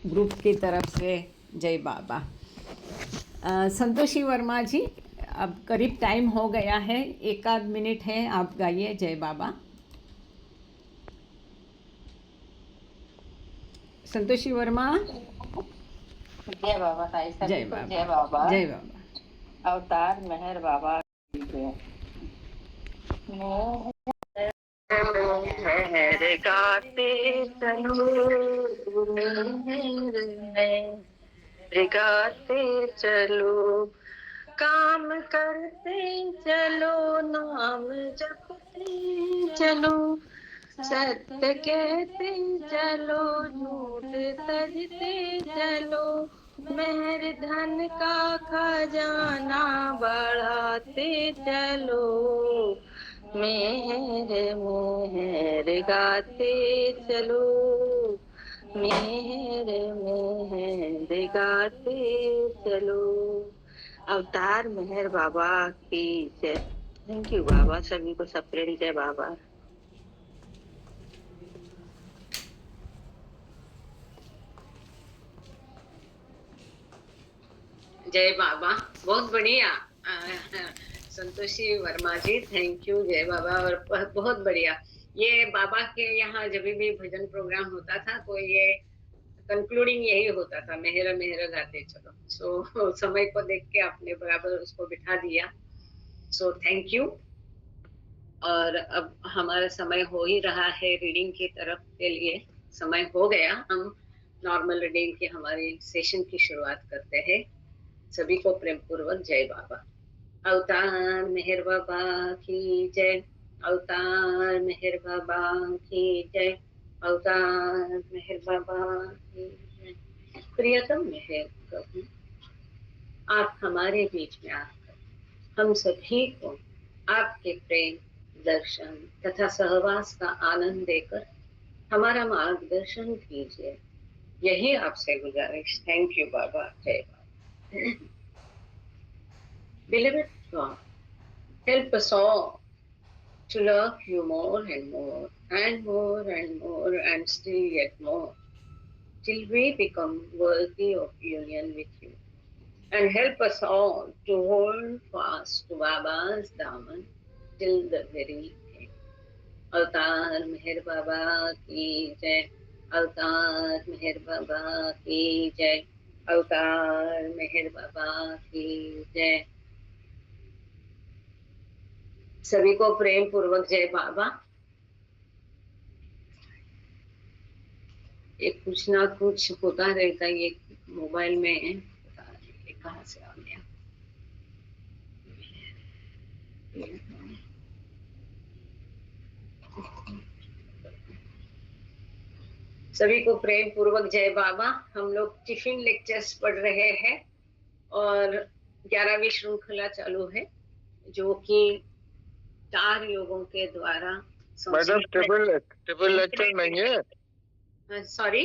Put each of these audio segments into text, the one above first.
Group की तरफ से जय बाबा। संतोषी वर्मा जी, अब करीब टाइम हो गया है, एक आध मिनट है, आप गाइए जय बाबा। संतोषी वर्मा। जय बाबा ताई, जय सभी को बाबा। जय बाबा। जय बाबा। अवतार मेहर बाबा मेहर गाते चलो, मेहर गाते चलो, काम करते चलो, नाम जपते चलो, सत्य कहते चलो, झूठ तजते चलो, मेहर धन का खजाना बढ़ाते चलो, मेहर मेहर गाते चलो, मेहर मेहर गाते चलो। अवतार मेहर बाबा की जय। थैंक यू बाबा, सभी को सप्रेम जय बाबा। जय बाबा, बहुत बढ़िया। संतोषी वर्मा जी, थैंक यू, जय बाबा। और बहुत बढ़िया, ये बाबा के यहाँ जब भी भजन प्रोग्राम होता था तो ये कंक्लूडिंग यही होता था, मेहर मेहर गाते चलो। सो समय को देख के आपने बराबर उसको बिठा दिया, सो थैंक यू। और अब हमारा समय हो ही रहा है रीडिंग की तरफ के लिए, समय हो गया। हम नॉर्मल रीडिंग की हमारी सेशन की शुरुआत करते हैं। सभी को प्रेम पूर्वक जय बाबा। अवतार मेहर बाबा की जय, अवतार मेहर बाबा की जय, अवतार मेहर बाबा की जय। प्रियतम मेहर प्रभु, आप हमारे बीच में आकर हम सभी को आपके प्रेम, दर्शन तथा सहवास का आनंद देकर हमारा मार्गदर्शन कीजिए, यही आपसे गुजारिश। थैंक यू बाबा, जय बाबा। Beloved God, help us all to love you more and more and more and more and still yet more, till we become worthy of union with you. And help us all to hold fast to Baba's daman till the very end. अवतार मेहर बाबा की जय, अवतार मेहर बाबा की जय, अवतार मेहर बाबा की जय। सभी को प्रेम पूर्वक जय बाबा। ये कुछ ना कुछ होता रहता है, ये मोबाइल में पता नहीं ये कहाँ से आ गया। सभी को प्रेम पूर्वक जय बाबा। हम लोग टिफिन लेक्चर्स पढ़ रहे हैं और 11वीं श्रृंखला चालू है, जो कि 4 योगों के द्वारा। मैडम ट्रिपल लेक्चर नहीं है, sorry,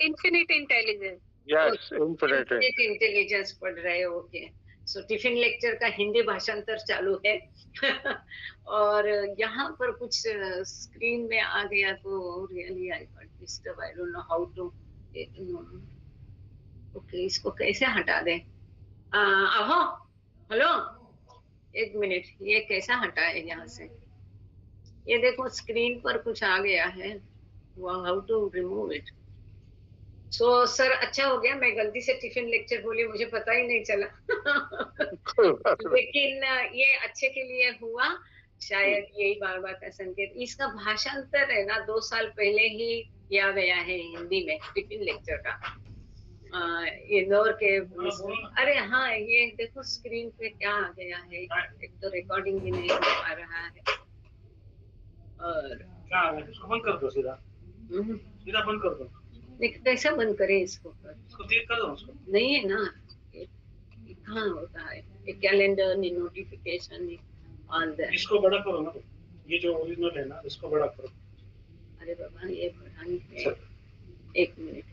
infinite intelligence. Yes, infinite intelligence पढ़ रहे हो, ओके। सो टिफिन लेक्चर का हिंदी भाषांतर चालू है। और यहाँ पर कुछ स्क्रीन में आ गया तो really I got disturb, I don't know how to. Okay, इसको कैसे हटा दें? आहो, हेलो, एक मिनट, ये कैसा हटाए यहाँ से? ये देखो स्क्रीन पर कुछ आ गया है, how to remove it? So sir, अच्छा हो गया मैं गलती से टिफिन लेक्चर बोली, मुझे पता ही नहीं चला। लेकिन ये अच्छे के लिए हुआ, शायद यही बाबा का संकेत। इसका भाषांतर है ना 2 साल पहले ही किया गया है हिंदी में टिफिन लेक्चर का, इंदौर के। अरे हाँ, ये देखो स्क्रीन पे क्या आ गया है, एक तो रिकॉर्डिंग भी नहीं हो पा रहा है। और क्या इसको बंद कर दो, सीधा सीधा बंद कर दो। लेकिन कैसा बंद करें इसको? इसको क्लिक कर दो उसको। नहीं है ना, ये कहाँ होता है? एक कैलेंडर नोटिफिकेशन ऑन द। इसको बड़ा करो ना, ये जो ओरिजिनल है ना, इसको बड़ा करो। अरे बाबा, ये बढ़ानी है, एक मिनट।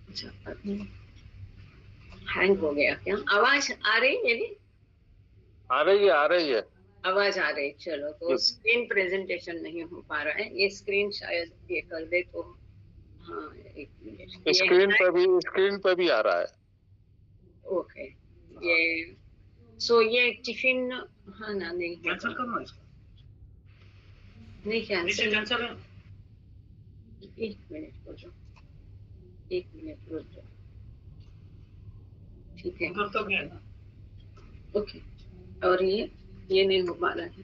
अच्छा, हैंग हो गया क्या? आवाज आ रही मेरी? आ रही है, आ रही है। आवाज आ रही, चलो। तो स्क्रीन प्रेजेंटेशन नहीं हो पा रहा है, ये स्क्रीन शायद ये कर दे तो। हाँ, एक मिनट, ये स्क्रीन पे भी आ रहा है। ओके। ये सो ये टिफिन, हाँ ना, नहीं कैंसिल करना है इसका। नहीं नीचे कैंसिल। कैंसिल है। एक मिनट रुक जाओ, एक मिनट रुक जाओ, ठीक है, उधर तक है ना। ओके। और ये नहीं हो पा रहा है,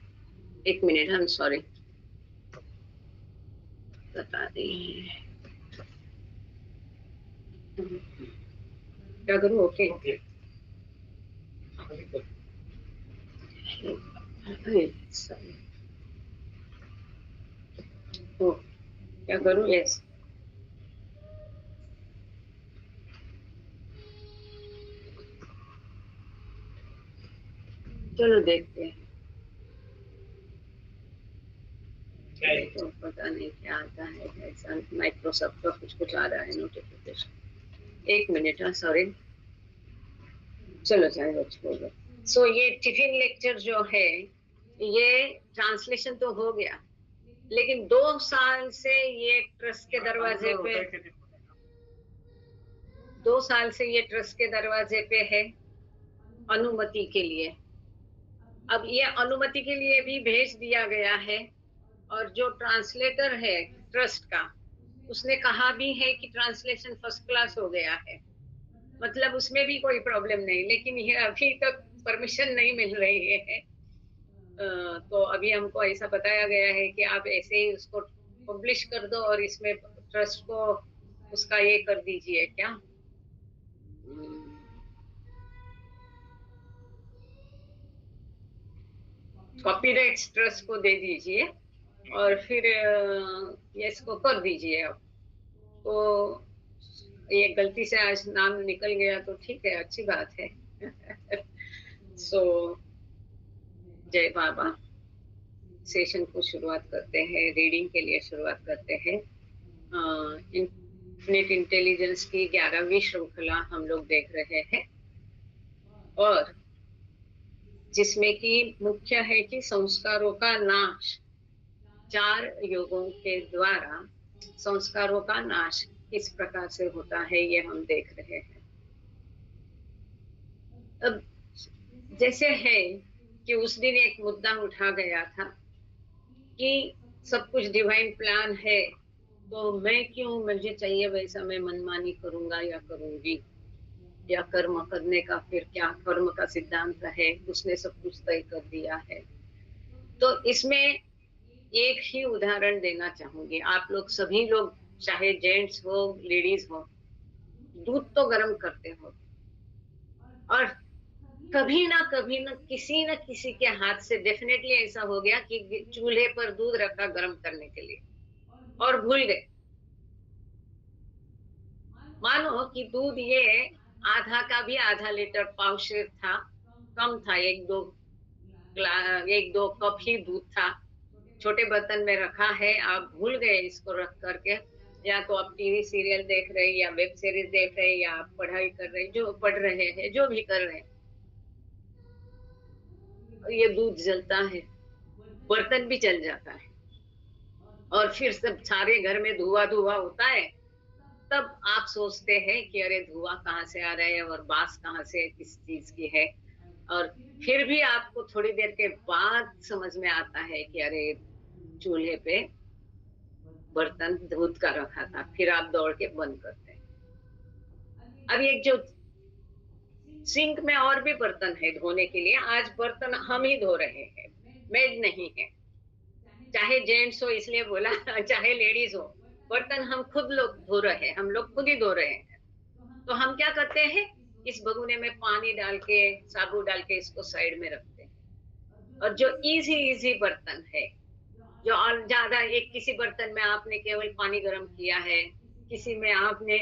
एक मिनट, आई एम सॉरी, बता दें क्या करूँ। Okay, okay. सॉरी, ओ क्या करूँ। यस, चलो देखते हैं। तो पता नहीं क्या आता है, ऐसा माइक्रोसॉफ्ट का कुछ कुछ आ रहा है नोटिफिकेशन। एक मिनट, हाँ सॉरी, चलो चाहे छोड़ो। सो ये टिफिन लेक्चर जो है, ये ट्रांसलेशन तो हो गया, लेकिन 2 साल से ये ट्रस्ट के दरवाजे पे, 2 साल से ये ट्रस्ट के दरवाजे पे है अनुमति के लिए। अब ये अनुमति के लिए भी भेज दिया गया है, और जो ट्रांसलेटर है ट्रस्ट का, उसने कहा भी है कि ट्रांसलेशन फर्स्ट क्लास हो गया है, मतलब उसमें भी कोई प्रॉब्लम नहीं, लेकिन ये अभी तक परमिशन नहीं मिल रही है। तो अभी हमको ऐसा बताया गया है कि आप ऐसे ही उसको पब्लिश कर दो और इसमें ट्रस्ट को उसका ये कर दीजिए, क्या कॉपीराइट ट्रस्ट को दे दीजिए, और फिर ये इसको कर दीजिए। अब तो ये गलती से आज नाम निकल गया तो ठीक है, अच्छी बात है। सो जय बाबा, सेशन को शुरुआत करते हैं, रीडिंग के लिए शुरुआत करते हैं। इन्फिनिट इंटेलिजेंस की 11वीं श्रृंखला हम लोग देख रहे हैं, और जिसमें कि मुख्य है कि संस्कारों का नाश, 4 योगों के द्वारा संस्कारों का नाश किस प्रकार से होता है, ये हम देख रहे हैं। अब जैसे है कि उस दिन एक मुद्दा उठा गया था कि सब कुछ डिवाइन प्लान है, तो मैं क्यों, मुझे चाहिए वैसा मैं मनमानी करूंगा या करूंगी, या कर्म करने का फिर क्या, कर्म का सिद्धांत है, उसने सब कुछ तय कर दिया है। तो इसमें एक ही उदाहरण देना चाहूंगी। आप लोग सभी लोग, चाहे जेंट्स हो लेडीज हो, दूध तो गर्म करते हो, और कभी ना किसी के हाथ से डेफिनेटली ऐसा हो गया कि चूल्हे पर दूध रखा गर्म करने के लिए और भूल गए। मानो कि दूध ये आधा का भी आधा लीटर पावशेर था, कम था, 1-2 कप ही दूध था, छोटे बर्तन में रखा है, आप भूल गए इसको रख करके, या तो आप टीवी सीरियल देख रहे हैं, या वेब सीरीज देख रहे हैं, या आप पढ़ाई कर रहे हैं, जो पढ़ रहे हैं, जो भी कर रहे हैं, ये दूध जलता है, बर्तन भी जल जाता है, और फिर सब सारे घर में धुआं धुआं होता है। तब आप सोचते हैं कि अरे धुआं कहाँ से आ रहा है, और बास कहाँ से, किस चीज की है, और फिर भी आपको थोड़ी देर के बाद समझ में आता है कि अरे चूल्हे पे बर्तन दूध का रखा था, फिर आप दौड़ के बंद करते हैं। अब एक जो सिंक में और भी बर्तन है धोने के लिए, आज बर्तन हम ही धो रहे हैं, मेड नहीं है, चाहे जेंट्स हो इसलिए बोला, चाहे लेडीज हो, बर्तन हम खुद लोग धो रहे हैं, हम लोग खुद ही धो रहे हैं। तो हम क्या करते हैं, इस भगोने में पानी डाल के, साबुन डाल के इसको साइड में रखते हैं, और जो इजी बर्तन है, जो और ज्यादा, एक किसी बर्तन में आपने केवल पानी गर्म किया है, किसी में आपने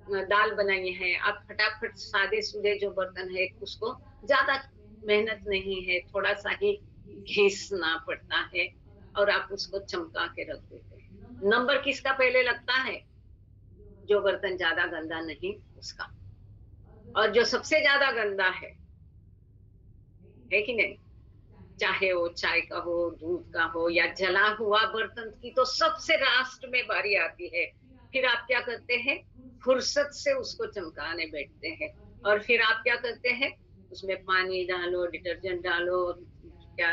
दाल बनाई है, आप फटाफट सादे सूदे जो बर्तन है, उसको ज्यादा मेहनत नहीं है, थोड़ा सा ही घिसना पड़ता है, और आप उसको चमका के रख देते हैं। नंबर किसका पहले लगता है, जो बर्तन ज्यादा गंदा नहीं उसका, और जो सबसे ज्यादा गंदा है है कि नहीं? चाहे वो चाय का हो, दूध का हो या जला हुआ बर्तन की तो सबसे लास्ट में बारी आती है। फिर आप क्या करते हैं? फुर्सत से उसको चमकाने बैठते हैं। और फिर आप क्या करते हैं? उसमें पानी डालो, डिटर्जेंट डालो, क्या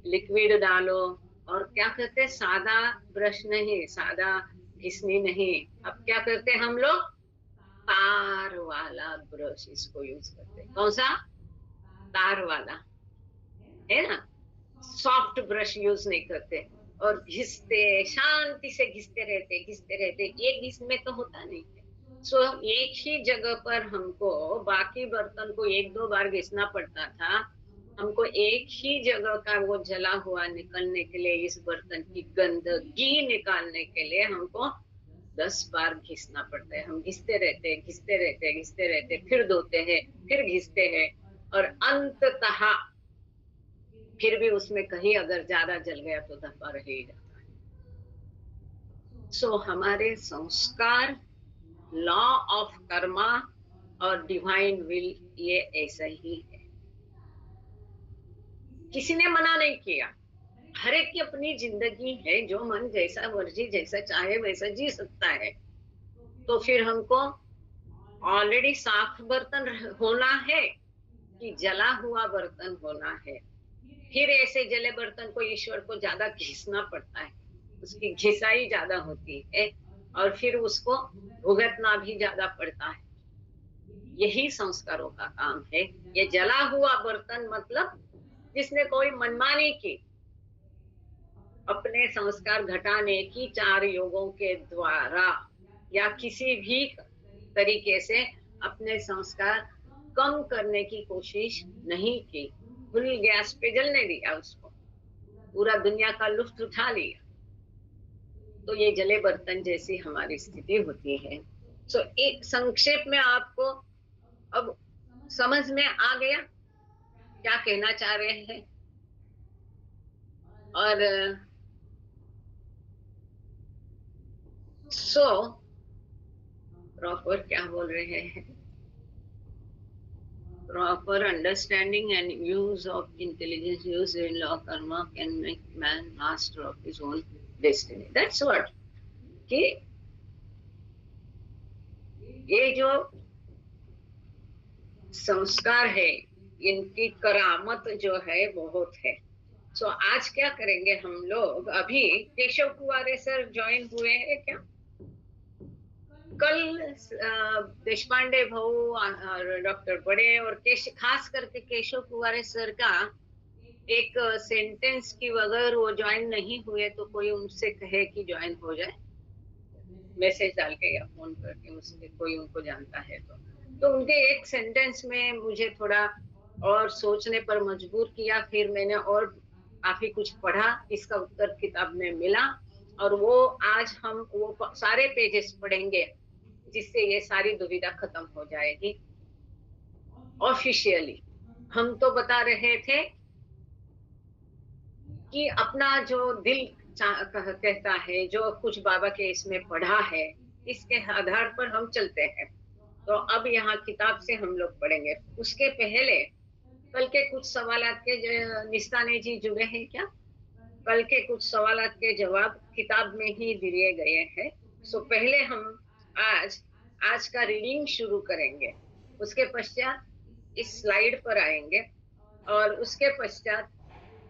लिक्विड डालो, और क्या करते हैं? सादा ब्रश नहीं, सादा घिसनी नहीं, अब क्या करते हैं हम लोग? तार वाला ब्रश इसको यूज करते हैं। कौन सा? तार वाला, है ना? सॉफ्ट ब्रश यूज नहीं करते। और घिसते, शांति से घिसते रहते, एक घिस में तो होता नहीं है। सो एक ही जगह पर हमको बाकी बर्तन को एक दो बार घिसना पड़ता था, हमको एक ही जगह का वो जला हुआ निकलने के लिए, इस बर्तन की गंदगी निकालने के लिए हमको 10 बार घिसना पड़ता है। हम घिसते रहते, फिर धोते हैं, फिर घिसते हैं, और अंततः फिर भी उसमें कहीं अगर ज्यादा जल गया तो धब्बा रह ही जाता है। सो हमारे संस्कार, लॉ ऑफ कर्मा और डिवाइन विल, ये ऐसा ही है। किसी ने मना नहीं किया, हर एक की अपनी जिंदगी है, जो मन जैसा मर्जी जैसा चाहे वैसा जी सकता है। तो फिर हमको ऑलरेडी साफ बर्तन होना है कि जला हुआ बर्तन होना है? फिर ऐसे जले बर्तन को ईश्वर को ज्यादा घिसना पड़ता है, उसकी घिसाई ज्यादा होती है, और फिर उसको भुगतना भी ज्यादा पड़ता है। यही संस्कारों का काम है। ये जला हुआ बर्तन मतलब जिसने कोई मनमानी की, अपने संस्कार घटाने की 4 योगों के द्वारा या किसी भी तरीके से अपने संस्कार कम करने की कोशिश नहीं की, फुल गैस पे जलने दिया उसको, पूरा दुनिया का लुत्फ उठा लिया, तो ये जले बर्तन जैसी हमारी स्थिति होती है। सो एक संक्षेप में आपको अब समझ में आ गया क्या कहना चाह रहे हैं? और सो प्रॉपर क्या बोल रहे हैं? Proper understanding and use of intelligence used in law karma can make man master of his own destiny. That's what. कि ये जो संस्कार है, इनकी करामत जो है बहुत है। सो आज क्या करेंगे हम लोग? अभी केशव कुमारे सर ज्वाइन हुए हैं क्या? कल देशपांडे भाऊ और डॉक्टर बड़े और खास करके केशव कुमारे सर का एक सेंटेंस की अगर वो ज्वाइन नहीं हुए तो कोई उनसे कहे कि ज्वाइन हो जाए, मैसेज डाल के या फोन करके, उससे कोई उनको जानता है तो उनके एक सेंटेंस में मुझे थोड़ा और सोचने पर मजबूर किया। फिर मैंने और काफी कुछ पढ़ा, इसका उत्तर किताब में मिला, और वो आज हम वो सारे पेजेस पढ़ेंगे जिससे ये सारी दुविधा खत्म हो जाएगी। ऑफिशियली हम तो बता रहे थे कि अपना जो दिल कहता है, जो कुछ बाबा के इसमें पढ़ा है, इसके आधार पर हम चलते हैं। तो अब यहाँ किताब से हम लोग पढ़ेंगे। उसके पहले कल के कुछ सवालात के निस्ताने जी जुड़े हैं क्या? कल के कुछ सवालात के जवाब किताब में ही दिए गए हैं। सो पहले हम आज का रीडिंग शुरू करेंगे, उसके पश्चात इस स्लाइड पर आएंगे, और उसके पश्चात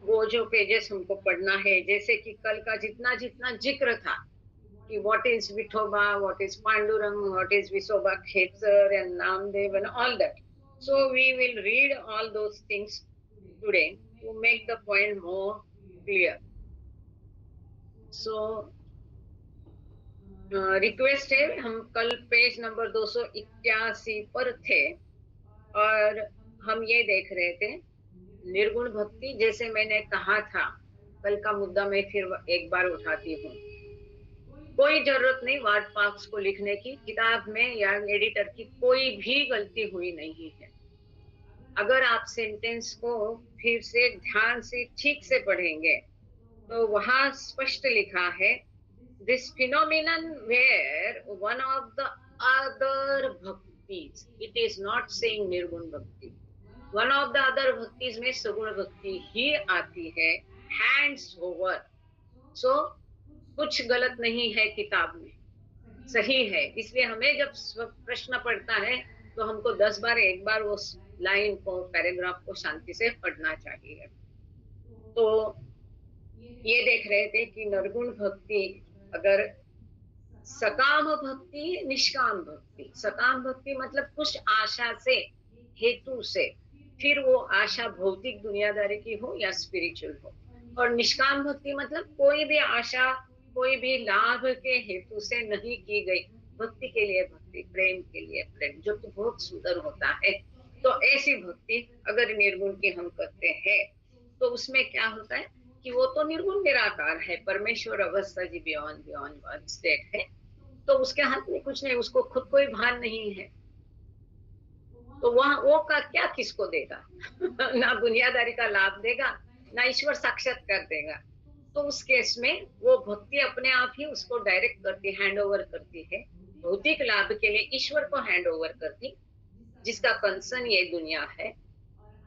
वो जो पेजेस हमको पढ़ना है, जैसे कि कल का जितना जितना जिक्र था कि what is Vithoba, what is Pandurang, what is Visoba Khechar and Namdev and all that. So we will read all those things today to make the point more clear. So request है, हम कल पेज नंबर 281 पर थे और हम ये देख रहे थे निर्गुण भक्ति। जैसे मैंने कहा था, कल का मुद्दा मैं फिर एक बार उठाती हूँ, कोई जरूरत नहीं वार्ड पार्क्स को लिखने की, किताब में या एडिटर की कोई भी गलती हुई नहीं है। अगर आप सेंटेंस को फिर से ध्यान से ठीक से पढ़ेंगे तो वहां स्पष्ट लिखा है, this phenomenon where one of the other bhaktis, it is not saying nirgun bhakti, one of the other bhaktis में सगुण भक्ति ही आती है, हैंड्स ओवर। सो कुछ गलत नहीं है किताब में, सही है। इसलिए हमें जब प्रश्न पढ़ता है तो हमको 10 बार एक बार वो लाइन को, पैराग्राफ को शांति से पढ़ना चाहिए। तो ये देख रहे थे कि निर्गुण भक्ति, अगर सकाम भक्ति, निष्काम भक्ति। सकाम भक्ति मतलब कुछ आशा से, हेतु से, फिर वो आशा भौतिक दुनियादारी की हो या स्पिरिचुअल हो। और निष्काम भक्ति मतलब कोई भी आशा, कोई भी लाभ के हेतु से नहीं की गई भक्ति के लिए भक्ति, प्रेम के लिए प्रेम, जो कि बहुत सुंदर होता है। तो ऐसी भक्ति अगर निर्गुण की हम करते हैं तो उसमें क्या होता है कि वो तो निर्गुण निराकार है, परमेश्वर अवस्था जी, बियॉन्ड वन स्टेट है। तो उसके हाथ में कुछ नहीं, उसको खुद कोई भान नहीं है। तो वहां वो का क्या किसको देगा? ना दुनियादारी का लाभ देगा, ना ईश्वर साक्षात्कार देगा। तो उस केस में वो भक्ति अपने आप ही उसको डायरेक्ट करती, हैंड ओवर करती है। भौतिक लाभ के लिए ईश्वर को हैंड ओवर करती, जिसका कंसर्न ये दुनिया है,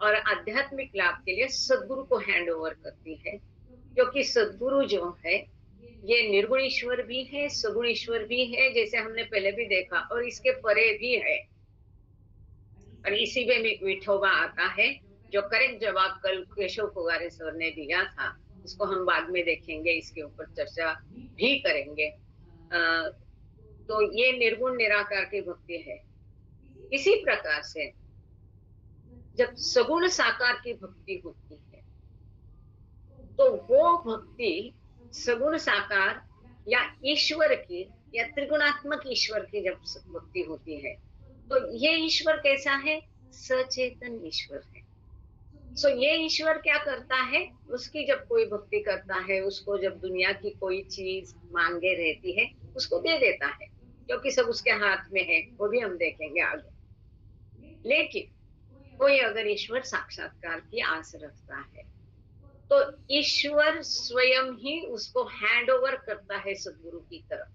और आध्यात्मिक लाभ के लिए सद्गुरु को हैंड ओवर करती है। क्योंकि सद्गुरु जो है ये निर्गुण ईश्वर भी है, सगुण ईश्वर भी है, जैसे हमने पहले भी देखा, और इसके परे भी है। और इसी में विठोबा आता है, जो करेक्ट जवाब कल केशव कुगारे सर ने दिया था, इसको हम बाद में देखेंगे, इसके ऊपर चर्चा भी करेंगे। तो ये निर्गुण निराकार की भक्ति है। इसी प्रकार से जब सगुण साकार की भक्ति होती है तो वो भक्ति सगुण साकार या ईश्वर की या त्रिगुणात्मक ईश्वर की जब भक्ति होती है तो ये ईश्वर कैसा है? सचेतन ईश्वर है। सो ये ईश्वर क्या करता है? उसकी जब कोई भक्ति करता है, उसको जब दुनिया की कोई चीज मांगे रहती है, उसको दे देता है, क्योंकि सब उसके हाथ में है। वो भी हम देखेंगे आगे। लेकिन कोई अगर ईश्वर साक्षात्कार की आस रखता है तो ईश्वर स्वयं ही उसको हैंड ओवर करता है सद्गुरु की तरफ।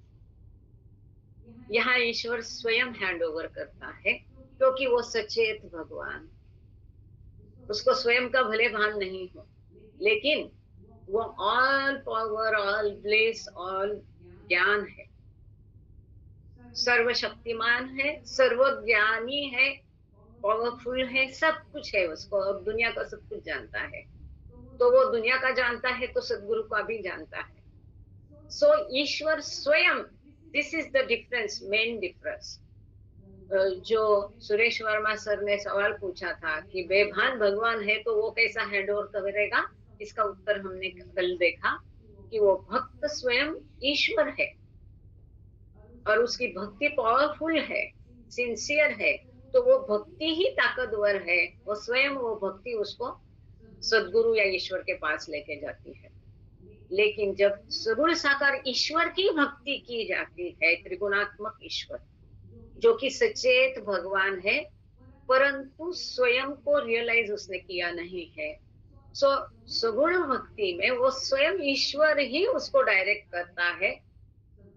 यहाँ ईश्वर स्वयं हैंड ओवर करता है, क्योंकि वो सचेत भगवान, उसको स्वयं का भले भान नहीं हो, लेकिन वो all power, all bless, all ज्ञान है, सर्वशक्तिमान है, सर्वज्ञानी है, पावरफुल है, सब कुछ है उसको। अब दुनिया का सब कुछ जानता है, तो वो दुनिया का जानता है तो सद्गुरु का भी जानता है। सो ईश्वर स्वयं, this is the difference, main difference. जो सुरेश वर्मा सर ने सवाल पूछा था कि बेभान भगवान है तो वो कैसा हैंड ओवर करेगा, इसका उत्तर हमने कल देखा कि वो भक्त स्वयं ईश्वर है और उसकी भक्ति पावरफुल है, सिंसियर है, तो वो भक्ति ही ताकतवर है। वो स्वयं वो भक्ति उसको सद्गुरु या ईश्वर के पास लेके जाती है। लेकिन जब सगुण साकार ईश्वर की भक्ति की जाती है, त्रिगुणात्मक ईश्वर जो कि सचेत भगवान है, परंतु स्वयं को रियलाइज उसने किया नहीं है, सो सगुण भक्ति में वो स्वयं ईश्वर ही उसको डायरेक्ट करता है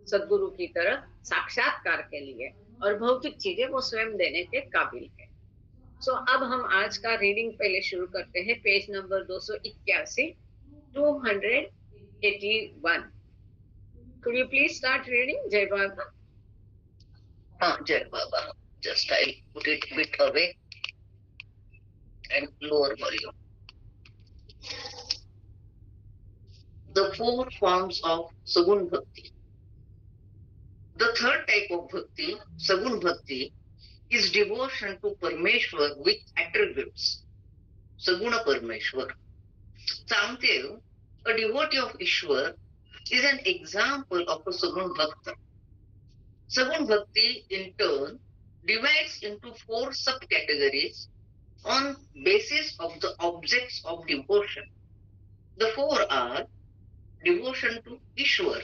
सद्गुरु की तरफ साक्षात्कार के लिए, और भौतिक चीजें वो स्वयं देने के काबिल है। सो अब हम आज का रीडिंग पहले शुरू करते हैं, page number 281, 281। Could you please start reading? जय बाबा। हाँ, जय बाबा। Just I'll put it a bit away and lower volume. The 4 forms of Sagun Bhakti. The third type of Bhakti, Sagun Bhakti, is devotion to Parmeshwar with attributes. Saguna Parmeshwar. Samdev, a devotee of Ishwar, is an example of a Sagun Bhakta. Sagun Bhakti, in turn, divides into 4 subcategories on basis of the objects of devotion. The 4 are devotion to Ishwar,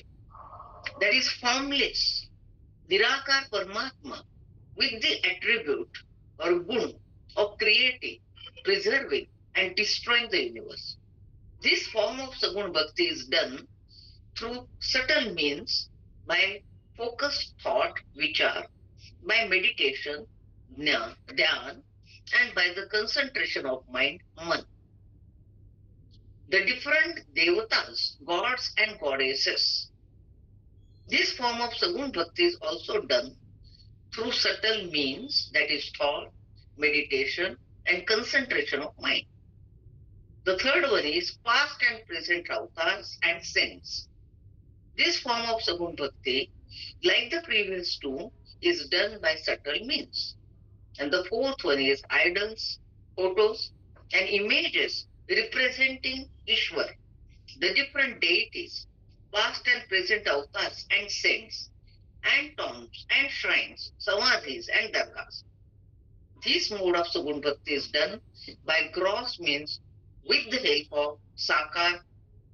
that is formless, Nirakar Paramatma, with the attribute or gun of creating, preserving and destroying the universe. This form of Sagun Bhakti is done through subtle means, by focused thought, vichar, by meditation, dhyan, and by the concentration of mind, man. The different devatas, gods and goddesses. This form of Sagun Bhakti is also done through subtle means, that is thought, meditation and concentration of mind. The third one is past and present avatars and saints. This form of Sagun Bhakti, like the previous two, is done by subtle means. And the fourth one is idols, photos and images representing Ishwar, the different deities, past and present avatars and saints, and tombs and shrines, samadhis and dargahs. This mode of Sagun Bhakti is done by gross means with the help of Sakar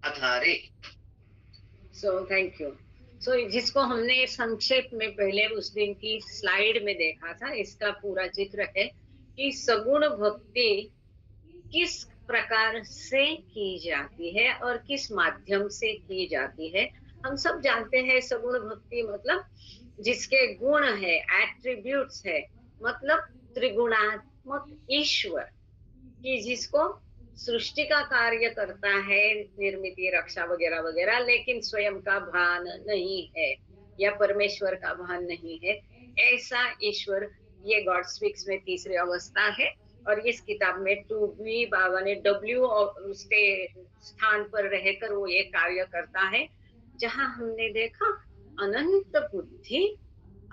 Adhare. So thank you. So जिसको हमने संक्षेप में पहले उस दिन की slide में देखा था, इसका पूरा जिक्र है कि सगुण भक्ति किस प्रकार से की जाती है और किस माध्यम से की जाती है। हम सब जानते हैं सगुण भक्ति मतलब जिसके गुण है, एट्रीब्यूट्स है, मतलब त्रिगुणात्मक ईश्वर कि जिसको सृष्टि का कार्य करता है, निर्मिति, रक्षा वगैरह वगैरह, लेकिन स्वयं का भान नहीं है या परमेश्वर का भान नहीं है, ऐसा ईश्वर ये गॉड स्पीक्स में तीसरी अवस्था है। और इस किताब में टू बी बाबा ने डब्ल्यू और उसके स्थान पर रहकर वो ये कार्य करता है, जहां हमने देखा अनंत बुद्धि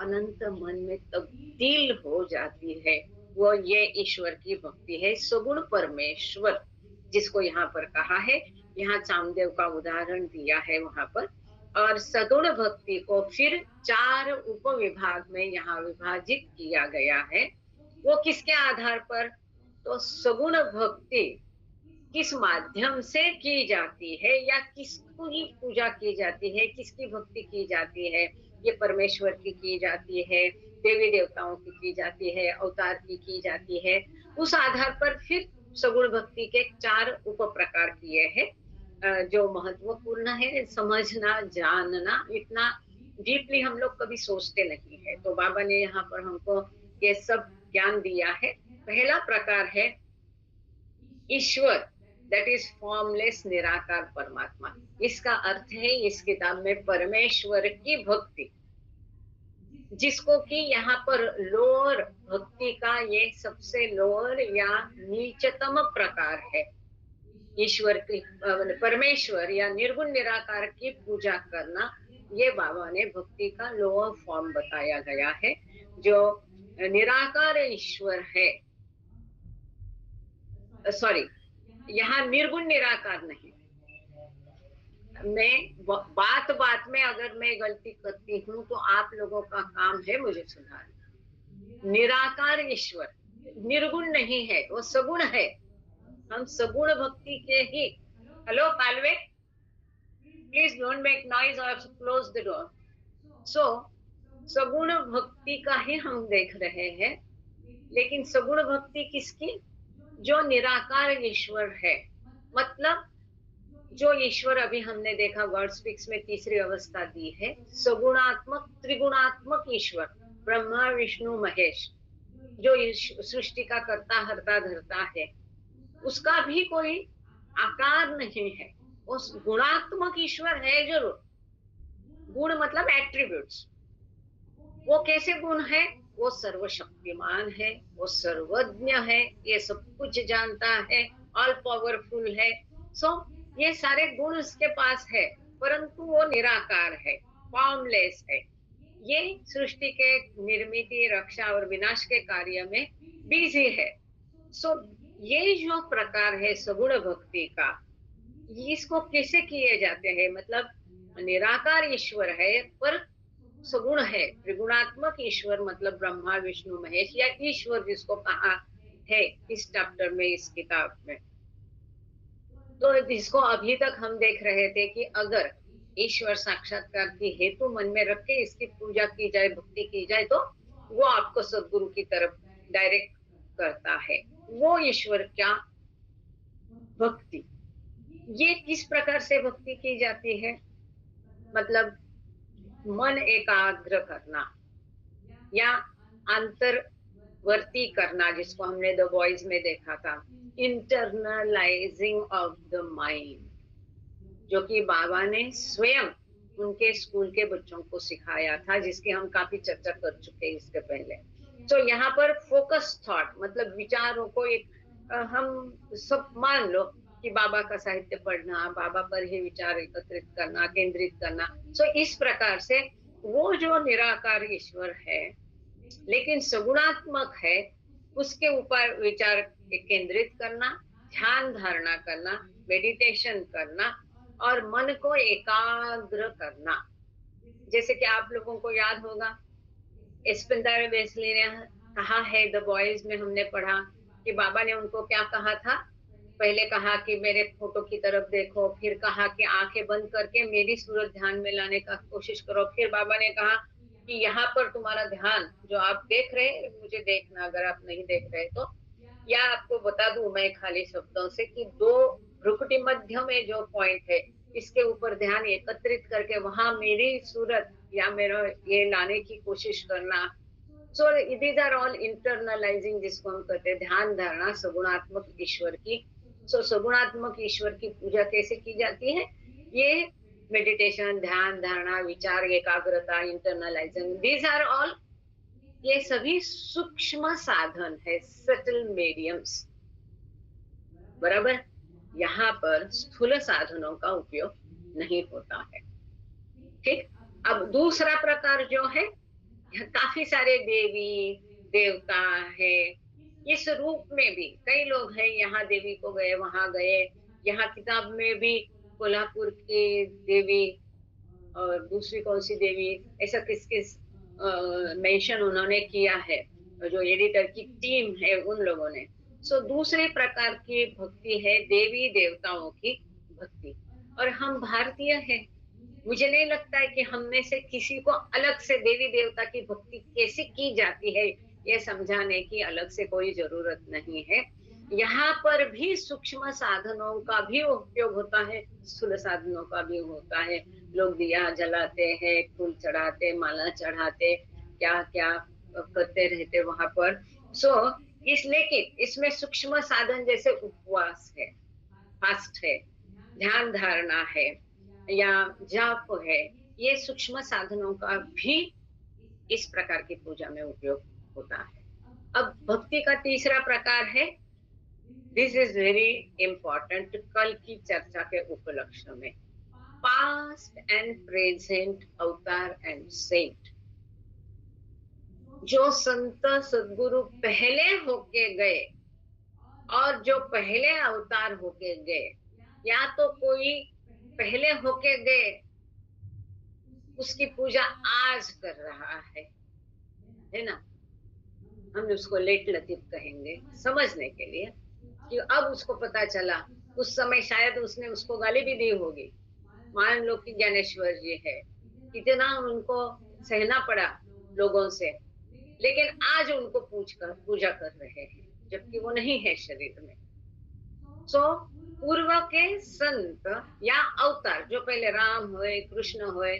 अनंत मन में तब्दील हो जाती है, वो ये ईश्वर की भक्ति है, सगुण परमेश्वर जिसको यहाँ पर कहा है। यहाँ चामदेव का उदाहरण दिया है वहां पर। और सगुण भक्ति को फिर 4 उपविभाग में यहाँ विभाजित किया गया है। वो किसके आधार पर? तो सगुण भक्ति किस माध्यम से की जाती है या किसकी पूजा की जाती है, किसकी भक्ति की जाती है। ये परमेश्वर की जाती है, देवी देवताओं की जाती है, अवतार की जाती है। उस आधार पर फिर सगुण भक्ति के 4 उप प्रकार किए हैं जो महत्वपूर्ण है समझना, जानना। इतना डीपली हम लोग कभी सोचते नहीं है, तो बाबा ने यहाँ पर हमको ये सब ज्ञान दिया है। पहला प्रकार है ईश्वर, दैट इज फॉर्मलेस, निराकार परमात्मा। इसका अर्थ है इस किताब में परमेश्वर की भक्ति, जिसको कि यहाँ पर लोअर भक्ति का ये सबसे लोअर या नीचतम प्रकार है। ईश्वर की, परमेश्वर या निर्गुण निराकार की पूजा करना, ये बाबा ने भक्ति का लोअर फॉर्म बताया गया है। जो निराकार ईश्वर है, सॉरी, यहाँ निर्गुण निराकार नहीं। मैं बात में अगर मैं गलती करती हूँ तो आप लोगों का काम है मुझे सुधारना। निराकार ईश्वर निर्गुण नहीं है, वो सगुण है। हम सगुण भक्ति के ही, hello Palve, please don't make noise और क्लोज द डोर। सो सगुण भक्ति का ही हम देख रहे हैं, लेकिन सगुण भक्ति किसकी? जो निराकार ईश्वर है, मतलब जो ईश्वर अभी हमने देखा गॉड स्पीक्स में तीसरी अवस्था दी है, सगुणात्मक त्रिगुणात्मक ईश्वर, ब्रह्मा विष्णु महेश, जो सृष्टि का कर्ता हरता धरता है, उसका भी कोई आकार नहीं है। वो गुणात्मक ईश्वर है जरूर। गुण मतलब एट्रीब्यूट्स। वो कैसे गुण है? वो सर्वशक्तिमान है, वो सर्वज्ञ है, ये सब कुछ जानता है, ऑल पावरफुल है। सो ये सारे गुण उसके पास है, परंतु वो निराकार है, फॉर्मलेस है। ये सृष्टि के निर्मिति, रक्षा और विनाश के कार्य में बिजी है। सो ये जो प्रकार है सगुण भक्ति का, इसको कैसे किए जाते हैं? मतलब निराकार ईश्वर है पर सगुण है, त्रिगुणात्मक ईश्वर, मतलब ब्रह्मा विष्णु महेश, या ईश्वर जिसको कहा है इस चैप्टर में, इस किताब में। तो जिसको अभी तक हम देख रहे थे कि अगर ईश्वर साक्षात्कार की हेतु मन में रख के इसकी पूजा की जाए, भक्ति की जाए, तो वो आपको सदगुरु की तरफ डायरेक्ट करता है। वो ईश्वर क्या भक्ति, ये किस प्रकार से भक्ति की जाती है? मतलब मन एकाग्र करना या अंतर वर्ती करना, जिसको हमने द बॉयज में देखा था, इंटरनलाइजिंग ऑफ द माइंड, जो कि बाबा ने स्वयं उनके स्कूल के बच्चों को सिखाया था, जिसकी हम काफी चर्चा कर चुके हैं इसके पहले। तो यहाँ पर फोकस थॉट मतलब विचारों को एक हम सब मान लो कि बाबा का साहित्य पढ़ना, बाबा पर ही विचार एकत्रित करना, केंद्रित करना। सो इस प्रकार से वो जो निराकार ईश्वर है लेकिन सगुणात्मक है, उसके ऊपर विचार केंद्रित करना, ध्यान धारणा करना, मेडिटेशन करना और मन को एकाग्र करना। जैसे कि आप लोगों को याद होगा, एस्पेंदार वेस्ली ने कहा है, द बॉयज में हमने पढ़ा कि बाबा ने उनको क्या कहा था। पहले कहा कि मेरे फोटो की तरफ देखो, फिर कहा कि आंखें बंद करके मेरी सूरत ध्यान में लाने का कोशिश करो, फिर बाबा ने कहा कि यहाँ पर तुम्हारा ध्यान जो आप देख रहे हैं मुझे देखना, अगर आप नहीं देख रहे तो। या आपको बता दूं मैं खाली शब्दों से कि दो भ्रुकुटी मध्य में जो पॉइंट है, इसके ऊपर ध्यान एकत्रित करके वहां मेरी सूरत या मेरा ये लाने की कोशिश करना। So these are all internalising, जिसको हम कहते हैं ध्यान धारणा सगुणात्मक ईश्वर की। सो सगुणात्मक ईश्वर की पूजा कैसे की जाती है? ये मेडिटेशन, ध्यान धारणा, विचार एकाग्रता, इंटरनलाइजिंग, दीज आर ऑल, ये सभी सूक्ष्म साधन है, सटल मीडियम्स, बराबर। यहाँ पर स्थूल साधनों का उपयोग नहीं होता है। ठीक। अब दूसरा प्रकार जो है, काफी सारे देवी देवता है, इस रूप में भी कई लोग हैं, यहाँ देवी को गए, वहां गए। यहाँ किताब में भी कोल्हापुर की देवी और दूसरी कौन सी देवी, ऐसा किस किस मेंशन उन्होंने किया है, जो एडिटर की टीम है उन लोगों ने। सो दूसरे प्रकार की भक्ति है देवी देवताओं की भक्ति। और हम भारतीय हैं, मुझे नहीं लगता है कि हम में से किसी को अलग से देवी देवता की भक्ति कैसे की जाती है ये समझाने की अलग से कोई जरूरत नहीं है। यहाँ पर भी सूक्ष्म साधनों का भी उपयोग होता है, स्थूल साधनों का भी होता है। लोग दिया जलाते हैं, फूल चढ़ाते, माला चढ़ाते, क्या क्या करते रहते वहां पर। लेकिन इसमें सूक्ष्म साधन जैसे उपवास है, फास्ट है, ध्यान धारणा है या जाप है, ये सूक्ष्म साधनों का भी इस प्रकार की पूजा में उपयोग होता है। अब भक्ति का तीसरा प्रकार है, दिस इज वेरी इंपॉर्टेंट, कल की चर्चा के उपलक्ष्य में, पास्ट एंड प्रेजेंट अवतार एंड सेंट। जो संत सद्गुरु पहले होके गए और जो पहले अवतार होके गए, या तो कोई पहले होके गए उसकी पूजा आज कर रहा है ना, हम उसको लेट लतीफ कहेंगे समझने के लिए, कि अब उसको पता चला, उस समय शायद उसने उसको गाली भी दी होगी। मान लो कि ज्ञानेश्वर जी है, कितना उनको सहना पड़ा लोगों से, लेकिन आज उनको पूजा कर रहे हैं जबकि वो नहीं है शरीर में। पूर्व के संत या अवतार, जो पहले राम हुए, कृष्ण हुए,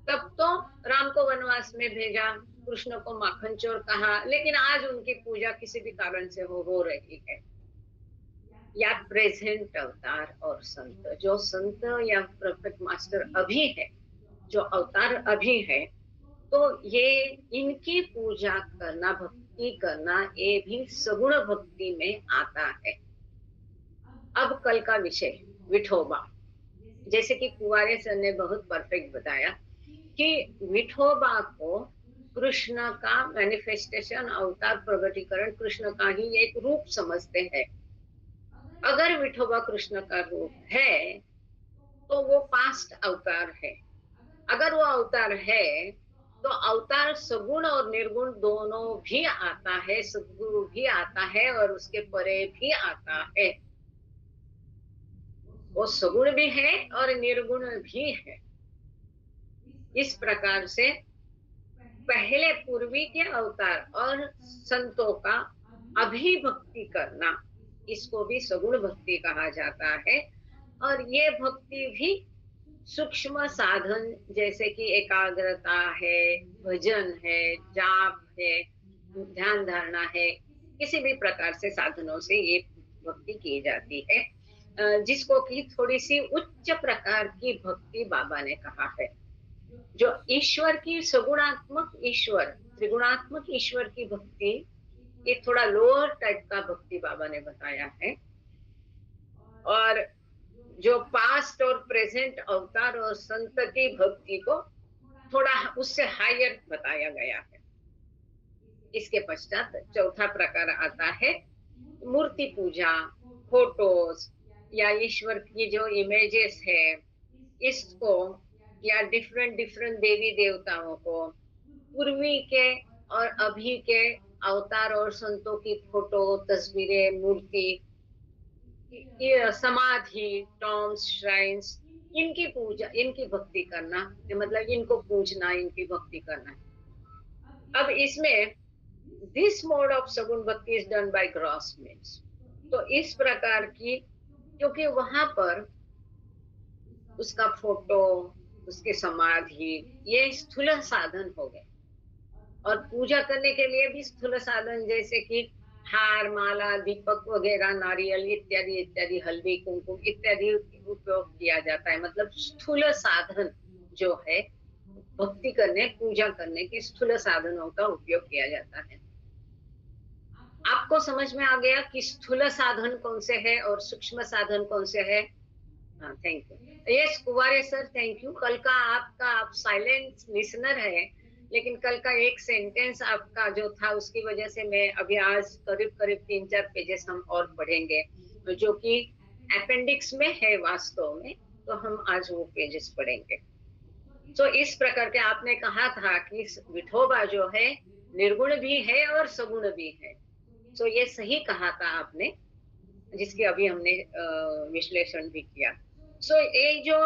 तब तो राम को वनवास में भेजा, कृष्ण को माखन चोर कहा, लेकिन आज उनकी पूजा किसी भी कारण से हो रही है। या प्रेजेंट अवतार और संत, जो संत या परफेक्ट मास्टर अभी है, जो अवतार अभी है, तो ये इनकी पूजा करना, भक्ति करना, ये भी सगुण भक्ति में आता है। अब कल का विषय विठोबा, जैसे कि कुंवारे सर ने बहुत परफेक्ट बताया कि विठोबा को कृष्ण का मैनिफेस्टेशन, अवतार, प्रगटीकरण, कृष्ण का ही एक रूप समझते हैं। अगर विठोबा कृष्ण का रूप है तो वो पास्ट अवतार है। अगर वो अवतार है तो अवतार सगुण और निर्गुण दोनों भी आता है, सद्गुरु भी आता है और उसके परे भी आता है। वो सगुण भी है और निर्गुण भी है। इस प्रकार से पहले पूर्वी के अवतार और संतों का अभिभक्ति करना, इसको भी सगुण भक्ति कहा जाता है। और ये भक्ति भी सूक्ष्म साधन जैसे कि एकाग्रता है, भजन है, जाप है, ध्यान धारणा है, किसी भी प्रकार से साधनों से ये भक्ति की जाती है, जिसको कि थोड़ी सी उच्च प्रकार की भक्ति बाबा ने कहा है। जो ईश्वर की सगुणात्मक ईश्वर, त्रिगुणात्मक ईश्वर की भक्ति, ये थोड़ा लोअर टाइप का भक्ति बाबा ने बताया है। और जो पास्ट और प्रेजेंट अवतार और संतति भक्ति को थोड़ा उससे हायर बताया गया है। इसके पश्चात चौथा प्रकार आता है मूर्ति पूजा, फोटोज या ईश्वर की जो इमेजेस है, इसको या डिफरेंट डिफरेंट देवी देवताओं को, पूर्वी के और अभी के अवतार और संतों की फोटो, तस्वीरें, मूर्ति, समाधि, टॉम्स, श्राइन्स, इनकी पूजा, इनकी भक्ति करना, मतलब इनको पूजना, इनकी भक्ति करना। अब इसमें दिस मोड ऑफ सगुण भक्ति is done by gross means. तो इस प्रकार की, क्योंकि वहां पर उसका फोटो, उसके समाधि, ये स्थूल साधन हो गए। और पूजा करने के लिए भी स्थूल साधन, जैसे कि हार, माला, दीपक वगैरह, नारियल इत्यादि इत्यादि, हल्दी, कुमकुम इत्यादि उपयोग किया जाता है। मतलब स्थूल साधन जो है भक्ति करने, पूजा करने के स्थूल साधनों का उपयोग किया जाता है। आपको समझ में आ गया कि स्थूल साधन कौन से है और सूक्ष्म साधन कौन से है? हाँ, thank you. Yes Kuware sir, thank you. कल का आपका, आप साइलेंट लिसनर है, लेकिन कल का एक सेंटेंस आपका जो था उसकी वजह से मैं अभी आज करीब करीब 3-4 पेजेस हम और पढ़ेंगे, जो कि अपेंडिक्स में है वास्तव में, तो हम आज वो पेजेस पढ़ेंगे। तो इस प्रकार के आपने कहा था कि विठोबा जो है निर्गुण भी है और सगुण भी है। तो ये सही कहा था आपने, जिसके अभी हमने विश्लेषण भी किया। सो ये जो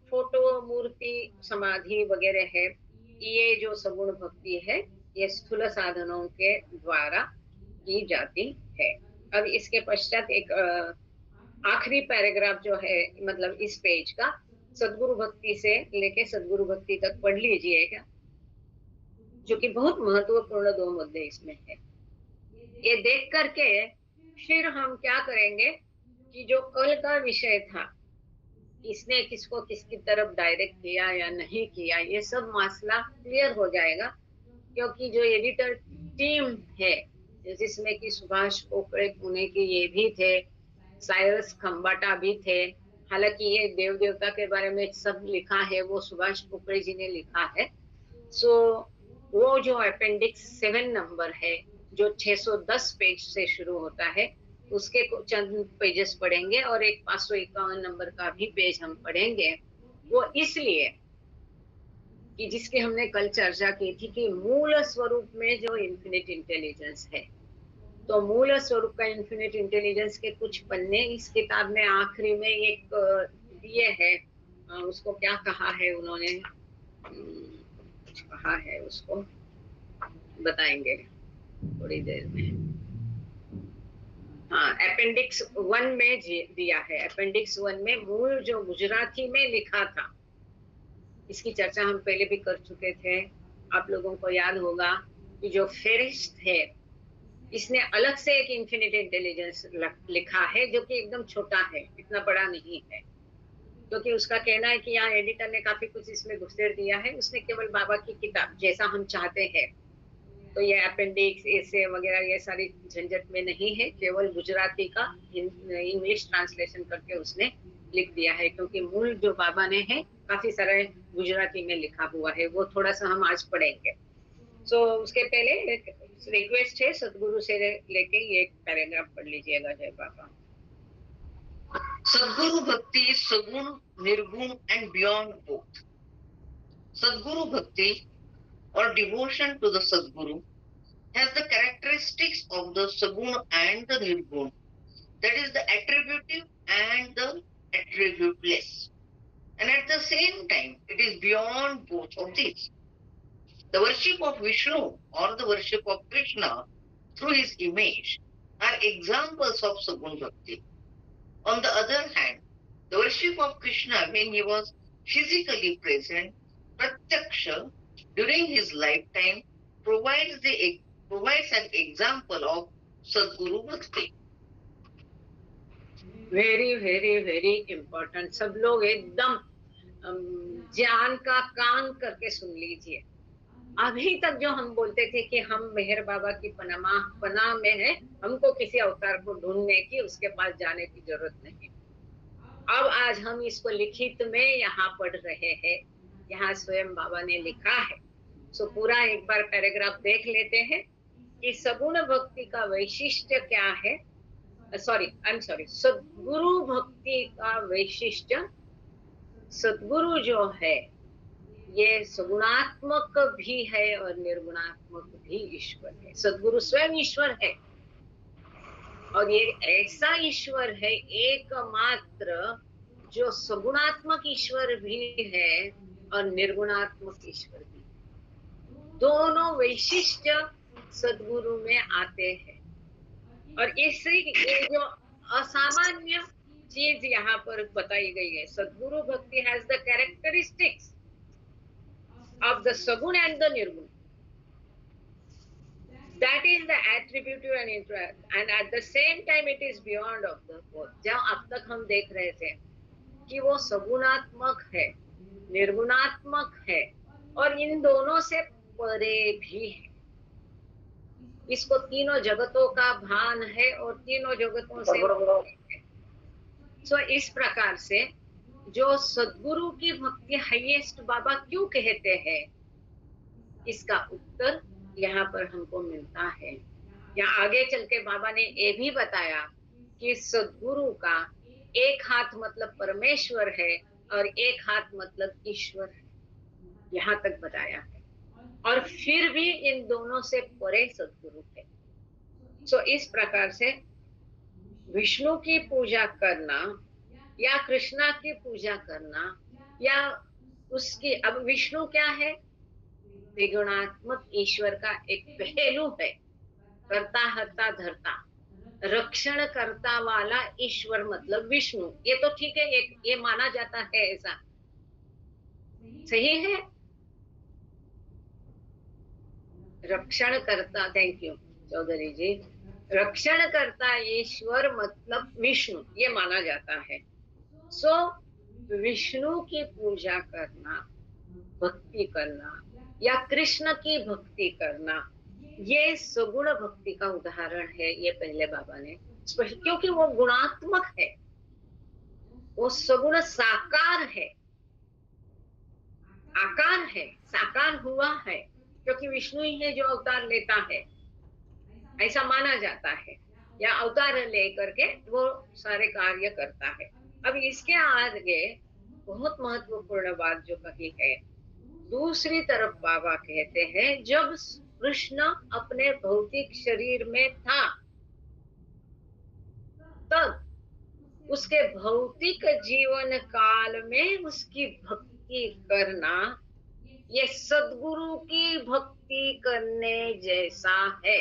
फोटो, मूर्ति, समाधि वगैरह है, ये जो सगुण भक्ति है, ये स्थूल साधनों के द्वारा की जाती है। अब इसके पश्चात एक आखिरी पैराग्राफ जो है, मतलब इस पेज का, सद्गुरु भक्ति से लेके सद्गुरु भक्ति तक पढ़ लीजिएगा, जो कि बहुत महत्वपूर्ण 2 मुद्दे इसमें है। ये देख करके फिर हम क्या करेंगे कि जो कल का विषय था, किसने किसको किसकी तरफ डायरेक्ट किया या नहीं किया, ये सब मसला क्लियर हो जाएगा। क्योंकि जो एडिटर टीम है, जिसमें कि सुभाष पोखरे पुणे के ये भी थे, साइरस खंबाटा भी थे, हालांकि ये देव देवता के बारे में सब लिखा है वो सुभाष पोखरे जी ने लिखा है। सो वो जो अपेंडिक्स 7 नंबर है, जो 610 पेज से शुरू होता है, उसके चंद पेजेस पढ़ेंगे और एक 551 नंबर का भी पेज हम पढ़ेंगे। वो इसलिए कि जिसकी हमने कल चर्चा की थी कि मूल स्वरूप में जो इन्फिनिट इंटेलिजेंस है, तो मूल स्वरूप का इन्फिनिट इंटेलिजेंस के कुछ पन्ने इस किताब में आखिरी में एक दिए है, उसको क्या कहा है उन्होंने, कुछ कहा है, उसको बताएंगे थोड़ी देर में। हाँ, अपेंडिक्स 1 में दिया है। अपेंडिक्स 1 में मूल जो गुजराती में लिखा था, इसकी चर्चा हम पहले भी कर चुके थे। आप लोगों को याद होगा कि जो फेरिस्ट है, इसने अलग से एक इन्फिनिट इंटेलिजेंस लिखा है, जो कि एकदम छोटा है, इतना बड़ा नहीं है। क्योंकि उसका कहना है कि यहाँ एडिटर ने काफी कुछ इसमें घुसेड़ दिया है, उसने केवल बाबा की किताब जैसा हम चाहते हैं, तो ये अपेंडिक्स, ऐसे वगैरह ये सारी झंझट में नहीं है, केवल गुजराती का इंग्लिश ट्रांसलेशन करके उसने लिख दिया है। क्योंकि मूल जो बाबा ने है काफी सारे गुजराती में लिखा हुआ है, वो थोड़ा सा हम आज पढ़ेंगे। सो उसके पहले रिक्वेस्ट है सदगुरु से लेके ये पैराग्राफ पढ़ लीजिएगा। जय बाबा। Sadguru Bhakti is Sagun, Nirgun and beyond both. Sadguru Bhakti or devotion to the Sadguru has the characteristics of the Sagun and the Nirgun, that is the attributive and the attributeless. And at the same time, it is beyond both of these. The worship of Vishnu or the worship of Krishna through his image are examples of Sagun Bhakti. On the other hand, the worship of Krishna when he was physically present, Pratyaksha, during his lifetime, provides the provides an example of Sadguru Bhakti. Very very very important. सब लोग एकदम जान का कान करके सुन लीजिए। अभी तक जो हम बोलते थे कि हम मेहर बाबा की पनाह में है, हमको किसी अवतार को ढूंढने की, उसके पास जाने की जरूरत नहीं। अब आज हम इसको लिखित में यहाँ पढ़ रहे हैं, यहाँ स्वयं बाबा ने लिखा है। सो पूरा एक बार पैराग्राफ देख लेते हैं कि सगुण भक्ति का वैशिष्ट्य क्या है। सद्गुरु भक्ति का वैशिष्ट्य, सद्गुरु जो है ये सगुणात्मक भी है और निर्गुणात्मक भी ईश्वर है। सद्गुरु स्वयं ईश्वर है और ये ऐसा ईश्वर है एकमात्र जो सगुणात्मक ईश्वर भी है और निर्गुणात्मक ईश्वर भी। दोनों वैशिष्ट्य सद्गुरु में आते हैं और इससे ये जो असामान्य चीज यहाँ पर बताई गई है, सद्गुरु भक्ति has the characteristics of the Sagun and the Nirgun. That is the attributive and interact, and at the same time it is beyond of the both. जहाँ अब तक हम देख रहे थे कि वो सगुणात्मक है, निर्गुणात्मक है और इन दोनों से परे भी है। इसको तीनों जगतों का भान है और तीनों जगतों से है। सो इस प्रकार से जो सद्गुरु की भक्ति हाईएस्ट बाबा क्यों कहते हैं, इसका उत्तर यहाँ पर हमको मिलता है। यहाँ आगे चल के बाबा ने ये भी बताया कि सद्गुरु का एक हाथ मतलब परमेश्वर है और एक हाथ मतलब ईश्वर है, यहाँ तक बताया है। और फिर भी इन दोनों से परे सद्गुरु है। सो इस प्रकार से विष्णु की पूजा करना या कृष्णा की पूजा करना या उसकी, अब विष्णु क्या है, त्रिगुणात्मक ईश्वर का एक पहलू है। करता हरता धरता रक्षण करता वाला ईश्वर मतलब विष्णु। ये तो ठीक है, ये माना जाता है, ऐसा सही है। रक्षण करता, थैंक यू चौधरी जी, रक्षण करता ईश्वर मतलब विष्णु, ये माना जाता है। सो विष्णु की पूजा करना, भक्ति करना या कृष्ण की भक्ति करना, ये सगुण भक्ति का उदाहरण है। ये पहले बाबा ने स्पष्ट, क्योंकि वो गुणात्मक है, वो सगुण साकार है, आकार है, साकार हुआ है, क्योंकि विष्णु ही है जो अवतार लेता है, ऐसा माना जाता है, या अवतार लेकर के वो सारे कार्य करता है। अब इसके आगे बहुत महत्वपूर्ण बात जो कही है, दूसरी तरफ बाबा कहते हैं जब कृष्ण अपने भौतिक शरीर में था तब उसके भौतिक जीवन काल में उसकी भक्ति करना ये सद्गुरु की भक्ति करने जैसा है।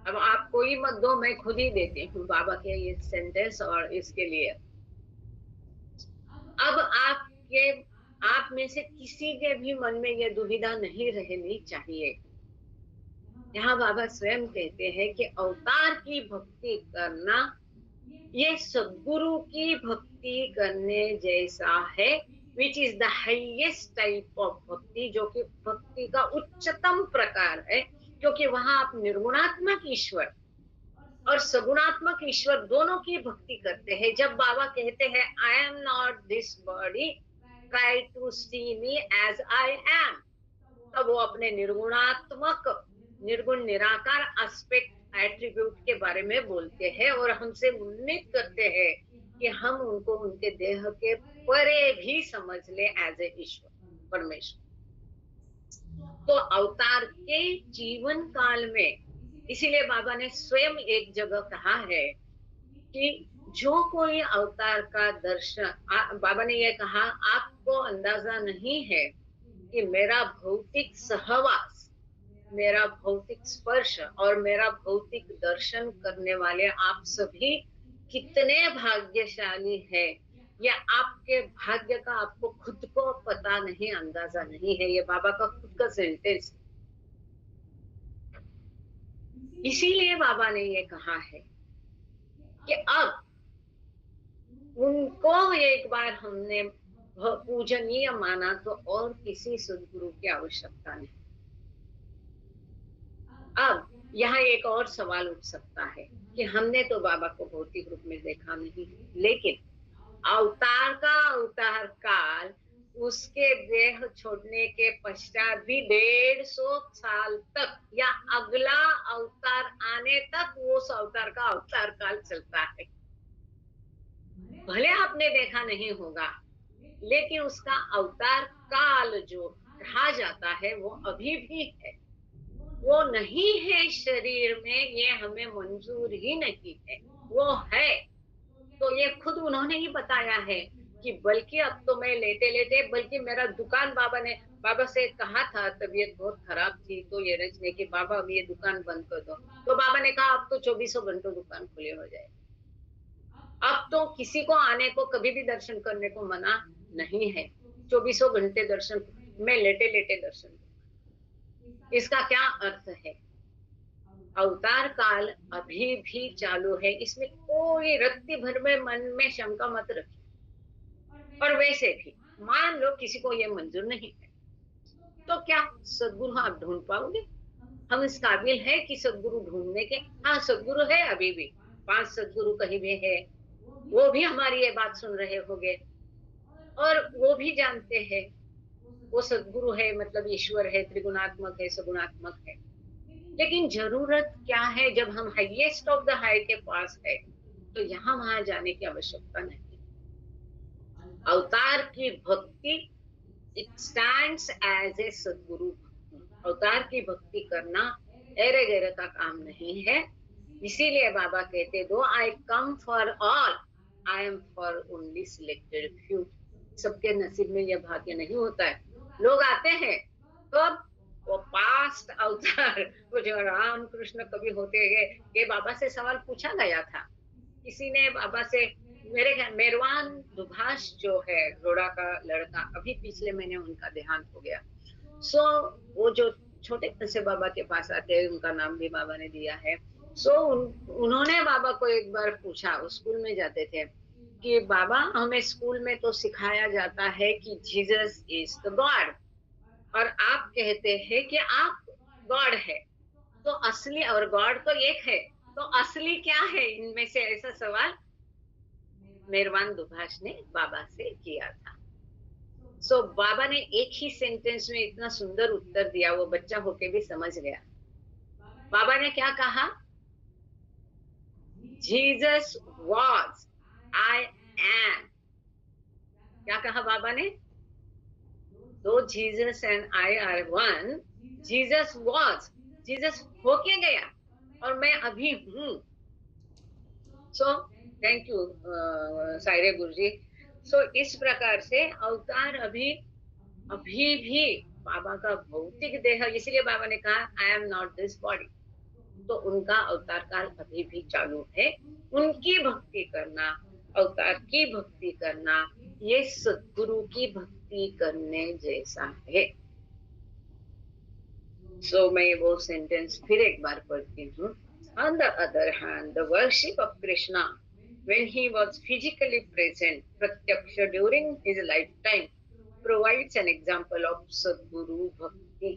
अब आप कोई मत दो, मैं खुद ही देती हूँ बाबा के ये सेंटेंस और इसके लिए। अब आप में से किसी के भी मन में ये दुविधा नहीं रहनी चाहिए। यहाँ बाबा स्वयं कहते हैं कि अवतार की भक्ति करना ये सद्गुरु की भक्ति करने जैसा है, which is the highest type of भक्ति, जो कि भक्ति का उच्चतम प्रकार है, क्योंकि वहां आप निर्गुणात्मक ईश्वर और सगुणात्मक ईश्वर दोनों की भक्ति करते हैं। जब बाबा कहते हैं I am not this body, try to see me as I am, तब वो अपने निर्गुणात्मक, निर्गुण निराकार एस्पेक्ट, एट्रीब्यूट के बारे में बोलते हैं और हमसे उम्मीद करते हैं कि हम उनको उनके देह के परे भी समझ ले एज ए ईश्वर, परमेश्वर। तो अवतार के जीवन काल में, इसीलिए बाबा ने स्वयं एक जगह कहा है कि जो कोई अवतार का दर्शन, बाबा ने ये कहा आपको अंदाजा नहीं है कि मेरा भौतिक सहवास, मेरा भौतिक स्पर्श और मेरा भौतिक दर्शन करने वाले आप सभी कितने भाग्यशाली है। या आपके भाग्य का आपको खुद को पता नहीं, अंदाजा नहीं है। ये बाबा का खुद का सेंटेंस। इसीलिए बाबा ने ये कहा है कि अब उनको एक बार हमने पूजनीय माना तो और किसी सदगुरु की आवश्यकता नहीं। अब यहाँ एक और सवाल उठ सकता है कि हमने तो बाबा को भौतिक रूप में देखा नहीं, लेकिन अवतार का अवतार काल, उसके देह छोड़ने के पश्चात भी 150 साल तक या अगला अवतार आने तक वो उस अवतार का अवतार काल चलता है। भले आपने देखा नहीं होगा, लेकिन उसका अवतार काल जो कहा जाता है वो अभी भी है। वो नहीं है शरीर में, ये हमें मंजूर ही नहीं है, वो है। तो ये खुद उन्होंने ही बताया है कि बल्कि अब तो मैं लेते लेते, बल्कि मेरा दुकान, बाबा से कहा था, तबीयत बहुत खराब थी तो ये रचने की, बाबा अब ये दुकान बंद कर दो, तो बाबा ने कहा अब तो 24 घंटों दुकान खुली हो जाए। अब तो किसी को आने को, कभी भी दर्शन करने को मना नहीं है। 24 घंटे दर्शन, मैं लेटे लेटे दर्शन। इसका क्या अर्थ है? अवतार काल अभी भी चालू है, इसमें कोई रत्ती भर में मन में शंका मत रखिए। और वैसे भी मान लो किसी को ये मंजूर नहीं है, तो क्या सदगुरु आप ढूंढ पाओगे? हम इस काबिल है कि सदगुरु ढूंढने के? हाँ, सदगुरु है, अभी भी 5 सदगुरु कहीं भी है, वो भी हमारी ये बात सुन रहे होंगे और वो भी जानते हैं वो सदगुरु है, मतलब ईश्वर है, त्रिगुणात्मक है, सगुणात्मक है। लेकिन जरूरत क्या है? जब हम हाईएस्ट ऑफ द हाई के पास है तो यहाँ वहां जाने की आवश्यकता नहीं। अवतार की भक्ति, इट स्टैंड्स एज ए सदगुरु। अवतार की भक्ति करना एरे गैरे का काम नहीं है। इसीलिए बाबा कहते, though I come for all, I am for only selected few. सबके नसीब में यह भाग्य नहीं होता है। लोग आते हैं तो वो पास्ट अवतार, वो जो राम कृष्ण कभी होते हैं, ये बाबा से सवाल पूछा गया था। किसी ने बाबा से, मेरे ख्याल मेरवान दुभाष जो है, रोड़ा का लड़का, अभी पिछले महीने उनका देहांत हो गया। सो वो जो छोटे से बाबा के पास आते हैं, उनका नाम भी बाबा ने दिया है। सो उन्होंने बाबा को एक बार पूछा, स्कूल में जाते थे, कि बाबा हमें स्कूल में तो सिखाया जाता है कि जीसस इज द गॉड, और आप कहते हैं कि आप गॉड है, तो असली, और गॉड तो एक है, तो असली क्या है इनमें से? ऐसा सवाल मेरवान दुभाष ने बाबा से किया था। सो बाबा ने एक ही सेंटेंस में इतना सुंदर उत्तर दिया, वो बच्चा होके भी समझ गया। बाबा ने क्या कहा? Jesus was, I am. क्या कहा बाबा ने? दो Jesus and I R one, Jesus was, Jesus होके गया और मैं अभी हूं। सो थैंक यू सायरे गुरुजी। सो इस प्रकार से अवतार अभी भी बाबा का भौतिक देह, इसलिए बाबा ने कहा आई एम नॉट दिस बॉडी। तो उनका अवतार काल अभी भी चालू है। उनकी भक्ति करना, अवतार की भक्ति करना, ये सद्गुरु की भक्ति करने जैसा है। सो मैं वो सेंटेंस फिर एक बार पढ़ती हूँ। On the other hand, the worship of Krishna when he was physically present, pratyaksha, during his lifetime, provides an example of Sadguru Bhakti.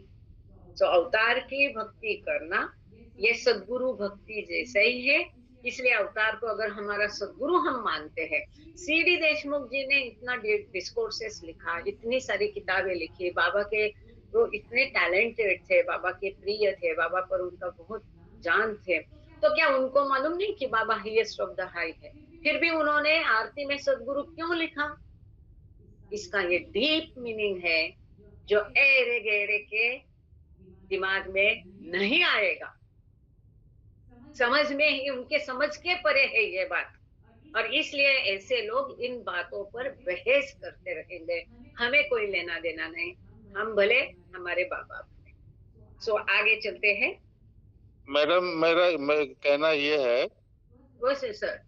So अवतार की भक्ति करना ये सद्गुरु भक्ति जैसा ही है। इसलिए अवतार को अगर हमारा सद्गुरु हम मानते हैं, सीडी देशमुख जी ने इतना डिस्कोर्सेस लिखा, इतनी सारी किताबें लिखी, बाबा के वो इतने टैलेंटेड थे, बाबा के प्रिय थे, बाबा पर उनका बहुत जान थे, तो क्या उनको मालूम नहीं कि बाबा हाईएस्ट ऑफ द हाई है? फिर भी उन्होंने आरती में सद्गुरु क्यों लिखा? इसका ये डीप मीनिंग है जो एरे गहरे के दिमाग में नहीं आएगा, समझ में ही, उनके समझ के परे है ये बात। और इसलिए ऐसे लोग इन बातों पर बहस करते रहेंगे, हमें कोई लेना देना नहीं, हम भले हमारे बाबा भले। सो आगे चलते हैं। मैडम मेरा कहना ये है वो सर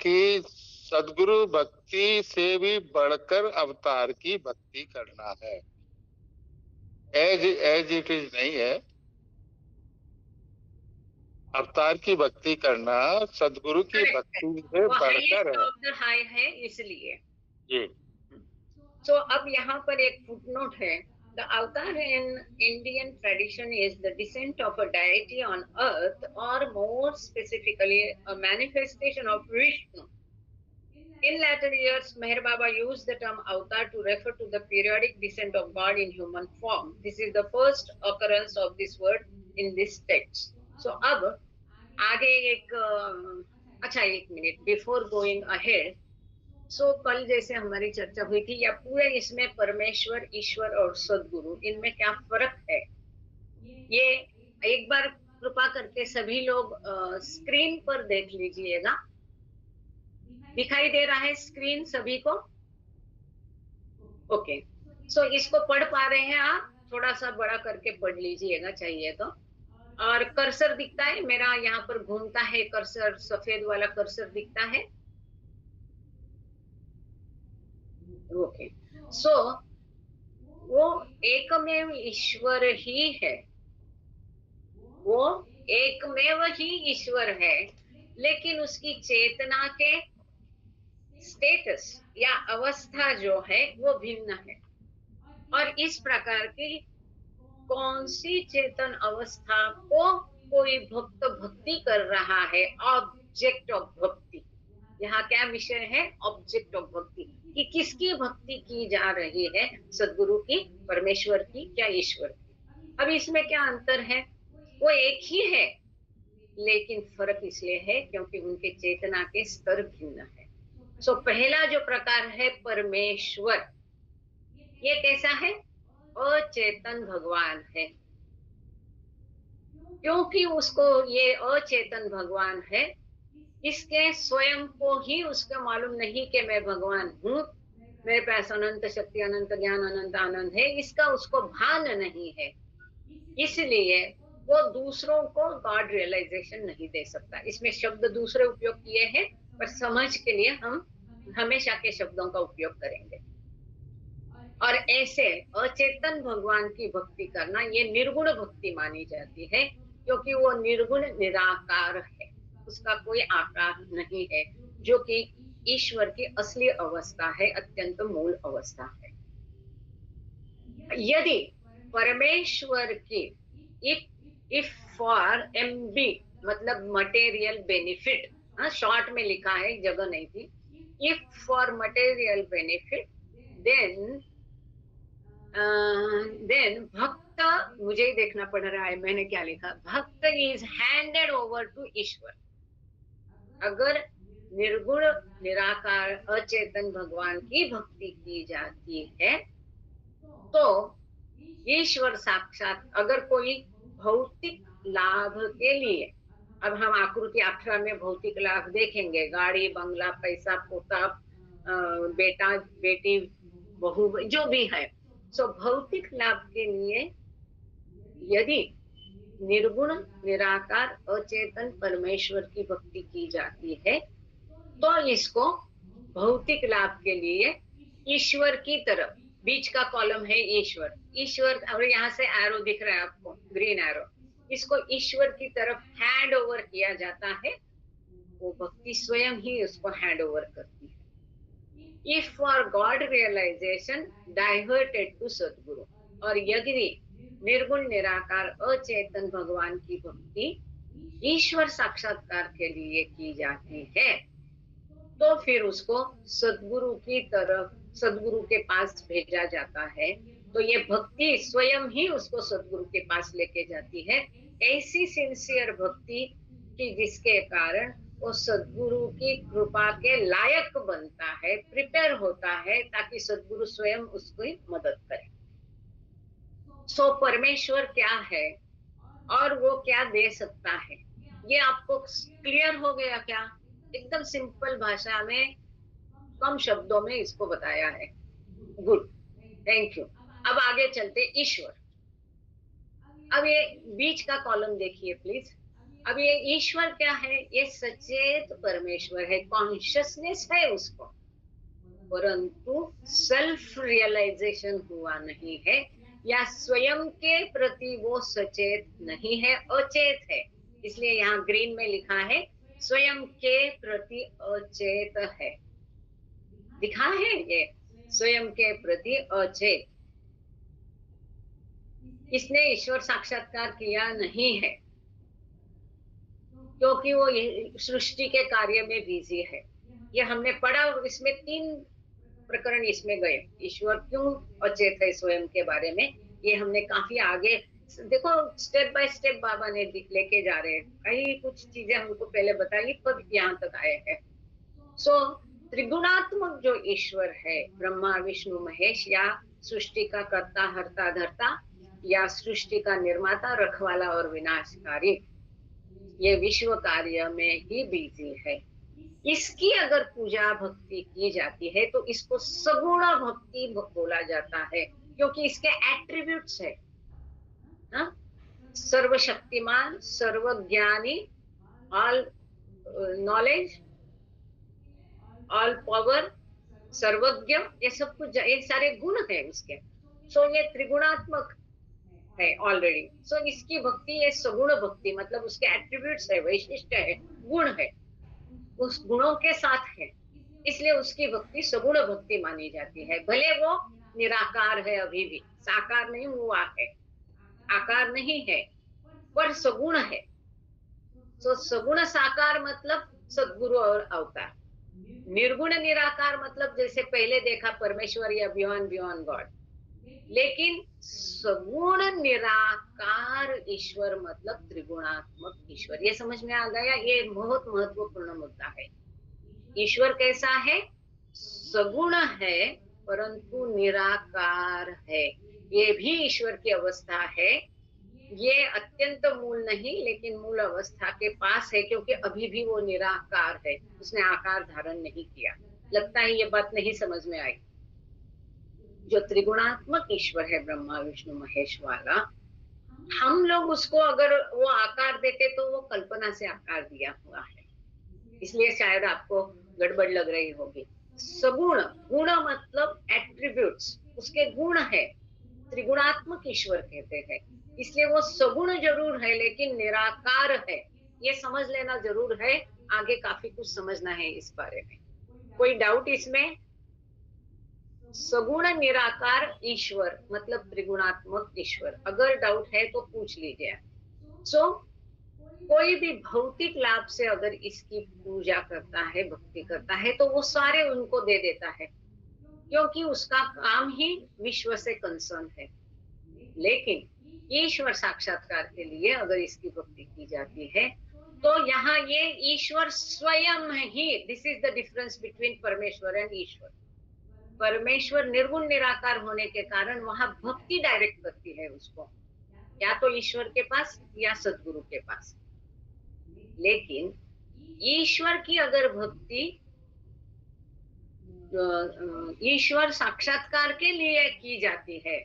कि सदगुरु भक्ति से भी बढ़कर अवतार की भक्ति करना है, एज इट इज नहीं है। अवतार की भक्ति करना सदगुरु की Correct, भक्ति से वो बढ़कर हाईएस्ट है। ऑफ द हाई है इसलिए। जी। So अब यहाँ पर एक footnote है. The avatar in Indian tradition is the descent of a deity on earth, or more specifically, a manifestation of Vishnu. In latter years, Meher Baba used the term avatar to refer to the periodic descent of God in human form. This is the first occurrence of this word in this text. So अब आगे एक अच्छा एक minute before going ahead. सो कल जैसे हमारी चर्चा हुई थी, या पूरे इसमें परमेश्वर, ईश्वर और सदगुरु, इनमें क्या फर्क है, ये एक बार कृपा करके सभी लोग स्क्रीन पर देख लीजिएगा. दिखाई दे रहा है स्क्रीन सभी को? ओके. सो इसको पढ़ पा रहे हैं आप? थोड़ा सा बड़ा करके पढ़ लीजिएगा चाहिए तो. और कर्सर दिखता है मेरा, यहाँ पर घूमता है कर्सर, सफेद वाला कर्सर दिखता है. ओके. सो वो एकमेव ईश्वर ही है, वो एकमेव ही ईश्वर है, लेकिन उसकी चेतना के स्टेटस या अवस्था जो है वो भिन्न है. और इस प्रकार की कौन सी चेतन अवस्था को कोई भक्त भक्ति कर रहा है, ऑब्जेक्ट ऑफ भक्ति. यहाँ क्या विषय है? ऑब्जेक्ट ऑफ भक्ति, कि किसकी भक्ति की जा रही है, सदगुरु की, परमेश्वर की, क्या ईश्वर की. अब इसमें क्या अंतर है? वो एक ही है, लेकिन फर्क इसलिए है क्योंकि उनके चेतना के स्तर भिन्न है. सो पहला जो प्रकार है परमेश्वर, ये कैसा है? अचेतन भगवान है. क्योंकि उसको ये अचेतन भगवान है, इसके स्वयं को ही उसको मालूम नहीं कि मैं भगवान हूँ, मेरे पास अनंत शक्ति, अनंत ज्ञान, अनंत आनंद है, इसका उसको भान नहीं है. इसलिए वो दूसरों को गॉड रियलाइजेशन नहीं दे सकता. इसमें शब्द दूसरे उपयोग किए हैं, पर समझ के लिए हम हमेशा के शब्दों का उपयोग करेंगे. और ऐसे अचेतन भगवान की भक्ति करना ये निर्गुण भक्ति मानी जाती है, क्योंकि वो निर्गुण निराकार है, उसका कोई आकार नहीं है, जो कि ईश्वर की असली अवस्था है, अत्यंत मूल अवस्था है. यदि परमेश्वर की इफ फॉर MB मतलब मटेरियल बेनिफिट, शॉर्ट में लिखा है, जगह नहीं थी, if for material benefit, then भक्त, मुझे ही देखना पड़ रहा है मैंने क्या लिखा, भक्त इज हैंडेड ओवर टू ईश्वर. अगर निर्गुण निराकार अचेतन भगवान की भक्ति की जाती है तो ईश्वर साक्षात, अगर कोई भौतिक लाभ के लिए, अब हम आकृति 18 में भौतिक लाभ देखेंगे, गाड़ी, बंगला, पैसा, पोता, बेटा, बेटी, बहू, जो भी है, सो भौतिक लाभ के लिए यदि निर्गुण निराकार अचेतन परमेश्वर की भक्ति की जाती है तो इसको भौतिक लाभ के लिए ईश्वर की तरफ, बीच का कॉलम है ईश्वर, ईश्वर, और यहाँ से एरो दिख रहा है आपको, ग्रीन एरो, इसको ईश्वर की तरफ हैंड ओवर किया जाता है. वो भक्ति स्वयं ही उसको हैंड ओवर करती है. If for God realization diverted to सदगुरु, और यदि निर्गुण निराकार अचेतन भगवान की भक्ति ईश्वर साक्षात्कार के लिए की जाती है तो फिर उसको सदगुरु की तरफ, सदगुरु के पास भेजा जाता है. तो ये भक्ति स्वयं ही उसको सदगुरु के पास लेके जाती है. ऐसी सिंसियर भक्ति कि जिसके कारण वो सदगुरु की कृपा के लायक बनता है, प्रिपेयर होता है, ताकि सदगुरु स्वयं उसकी मदद करे. सो परमेश्वर क्या है और वो क्या दे सकता है, ये आपको क्लियर हो गया क्या? एकदम सिंपल भाषा में, कम शब्दों में इसको बताया है. Good, thank you. अब आगे चलते ईश्वर. अब ये बीच का कॉलम देखिए प्लीज. अब ये ईश्वर क्या है? ये सचेत परमेश्वर है, कॉन्शियसनेस है उसको, परंतु सेल्फ रियलाइजेशन हुआ नहीं है, या स्वयं के प्रति वो सचेत नहीं है, अचेत है. इसलिए यहाँ ग्रीन में लिखा है स्वयं के प्रति अचेत है, दिखा है ये स्वयं के प्रति अचेत। इसने ईश्वर साक्षात्कार किया नहीं है क्योंकि वो सृष्टि के कार्य में बिजी है। ये हमने पढ़ा, इसमें 3 प्रकरण इसमें गए, ईश्वर क्यों अचेत है स्वयं के बारे में। ये हमने काफी आगे देखो, स्टेप बाय स्टेप बाबा ने लेके जा रहे हैं, कई कुछ चीजें हमको पहले बताई तब यहाँ तक आए हैं। सो त्रिगुणात्मक जो ईश्वर है, ब्रह्मा विष्णु महेश, या सृष्टि का कर्ता हर्ता धर्ता, या सृष्टि का निर्माता रखवाला और विनाशकारी, ये विश्व कार्य में ही बिजी है। इसकी अगर पूजा भक्ति की जाती है तो इसको सगुण भक्ति बोला जाता है, क्योंकि इसके एट्रीब्यूट्स है ना, सर्वशक्तिमान, सर्वज्ञानी, ऑल नॉलेज, ऑल पावर, सर्वज्ञ, ये सब कुछ, ये सारे गुण है उसके। सो ये त्रिगुणात्मक है ऑलरेडी। सो इसकी भक्ति ये सगुण भक्ति, मतलब उसके एट्रीब्यूट्स है, वैशिष्ट है, गुण है, उस गुणों के साथ है, इसलिए उसकी भक्ति सगुण भक्ति मानी जाती है। भले वो निराकार है, अभी भी साकार नहीं हुआ है, आकार नहीं है, पर सगुण है। तो सगुण साकार मतलब सद्गुरु और अवतार। निर्गुण निराकार मतलब जैसे पहले देखा परमेश्वर या बियॉन्ड गॉड। लेकिन सगुण निराकार ईश्वर मतलब त्रिगुणात्मक ईश्वर। ये समझ में आ गया? ये बहुत महत्वपूर्ण मुद्दा है। ईश्वर कैसा है? सगुण है परंतु निराकार है। ये भी ईश्वर की अवस्था है। ये अत्यंत मूल नहीं, लेकिन मूल अवस्था के पास है, क्योंकि अभी भी वो निराकार है, उसने आकार धारण नहीं किया। लगता है ये बात नहीं समझ में आई। जो त्रिगुणात्मक ईश्वर है ब्रह्मा विष्णु महेश वाला, हम लोग उसको अगर वो आकार देते तो वो कल्पना से आकार दिया हुआ है, इसलिए शायद आपको गड़बड़ लग रही होगी। सगुण, गुण मतलब एट्रीब्यूट्स, उसके गुण है, त्रिगुणात्मक ईश्वर कहते हैं। इसलिए वो सगुण जरूर है लेकिन निराकार है, ये समझ लेना जरूर है। आगे काफी कुछ समझना है इस बारे में। कोई डाउट इसमें? सगुण निराकार ईश्वर मतलब त्रिगुणात्मक ईश्वर, अगर डाउट है तो पूछ लीजिए। सो कोई भी भौतिक लाभ से अगर इसकी पूजा करता है, भक्ति करता है, तो वो सारे उनको दे देता है, क्योंकि उसका काम ही विश्व से कंसर्न है। लेकिन ईश्वर साक्षात्कार के लिए अगर इसकी भक्ति की जाती है तो यहाँ ये ईश्वर स्वयं ही, this is the difference between Parameshwar and Ishwar. परमेश्वर निर्गुण निराकार होने के कारण वहां भक्ति डायरेक्ट करती है उसको, या तो ईश्वर के पास या सद्गुरु के पास। लेकिन ईश्वर की अगर भक्ति ईश्वर साक्षात्कार के लिए की जाती है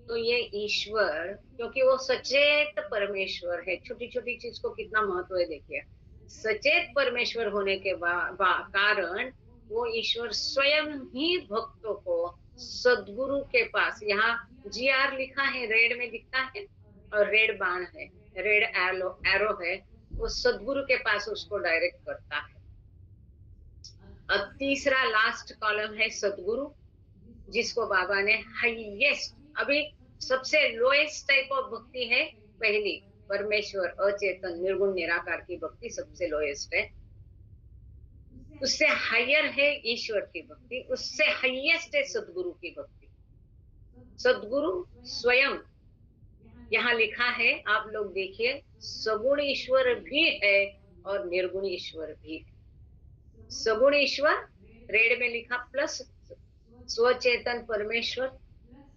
तो ये ईश्वर, क्योंकि वो सचेत परमेश्वर है, छोटी छोटी चीज को कितना महत्व है देखिए। सचेत परमेश्वर होने के कारण वो ईश्वर स्वयं ही भक्तों को सद्गुरु के पास, यहाँ GR लिखा है, रेड में दिखता है, और रेड बाण है, रेड एरो है, वो सद्गुरु के पास उसको डायरेक्ट करता है। अब तीसरा लास्ट कॉलम है सद्गुरु, जिसको बाबा ने हाईएस्ट, अभी सबसे लोएस्ट टाइप ऑफ भक्ति है पहली, परमेश्वर अचेतन निर्गुण निराकार की भक्ति सबसे लोएस्ट है। उससे हायर है ईश्वर की भक्ति, उससे हाईएस्ट है सद्गुरु की भक्ति। सद्गुरु स्वयं, यहाँ लिखा है, आप लोग देखिए, सगुण ईश्वर भी है और निर्गुण ईश्वर भी है। सगुण ईश्वर रेड में लिखा, प्लस स्वचेतन परमेश्वर,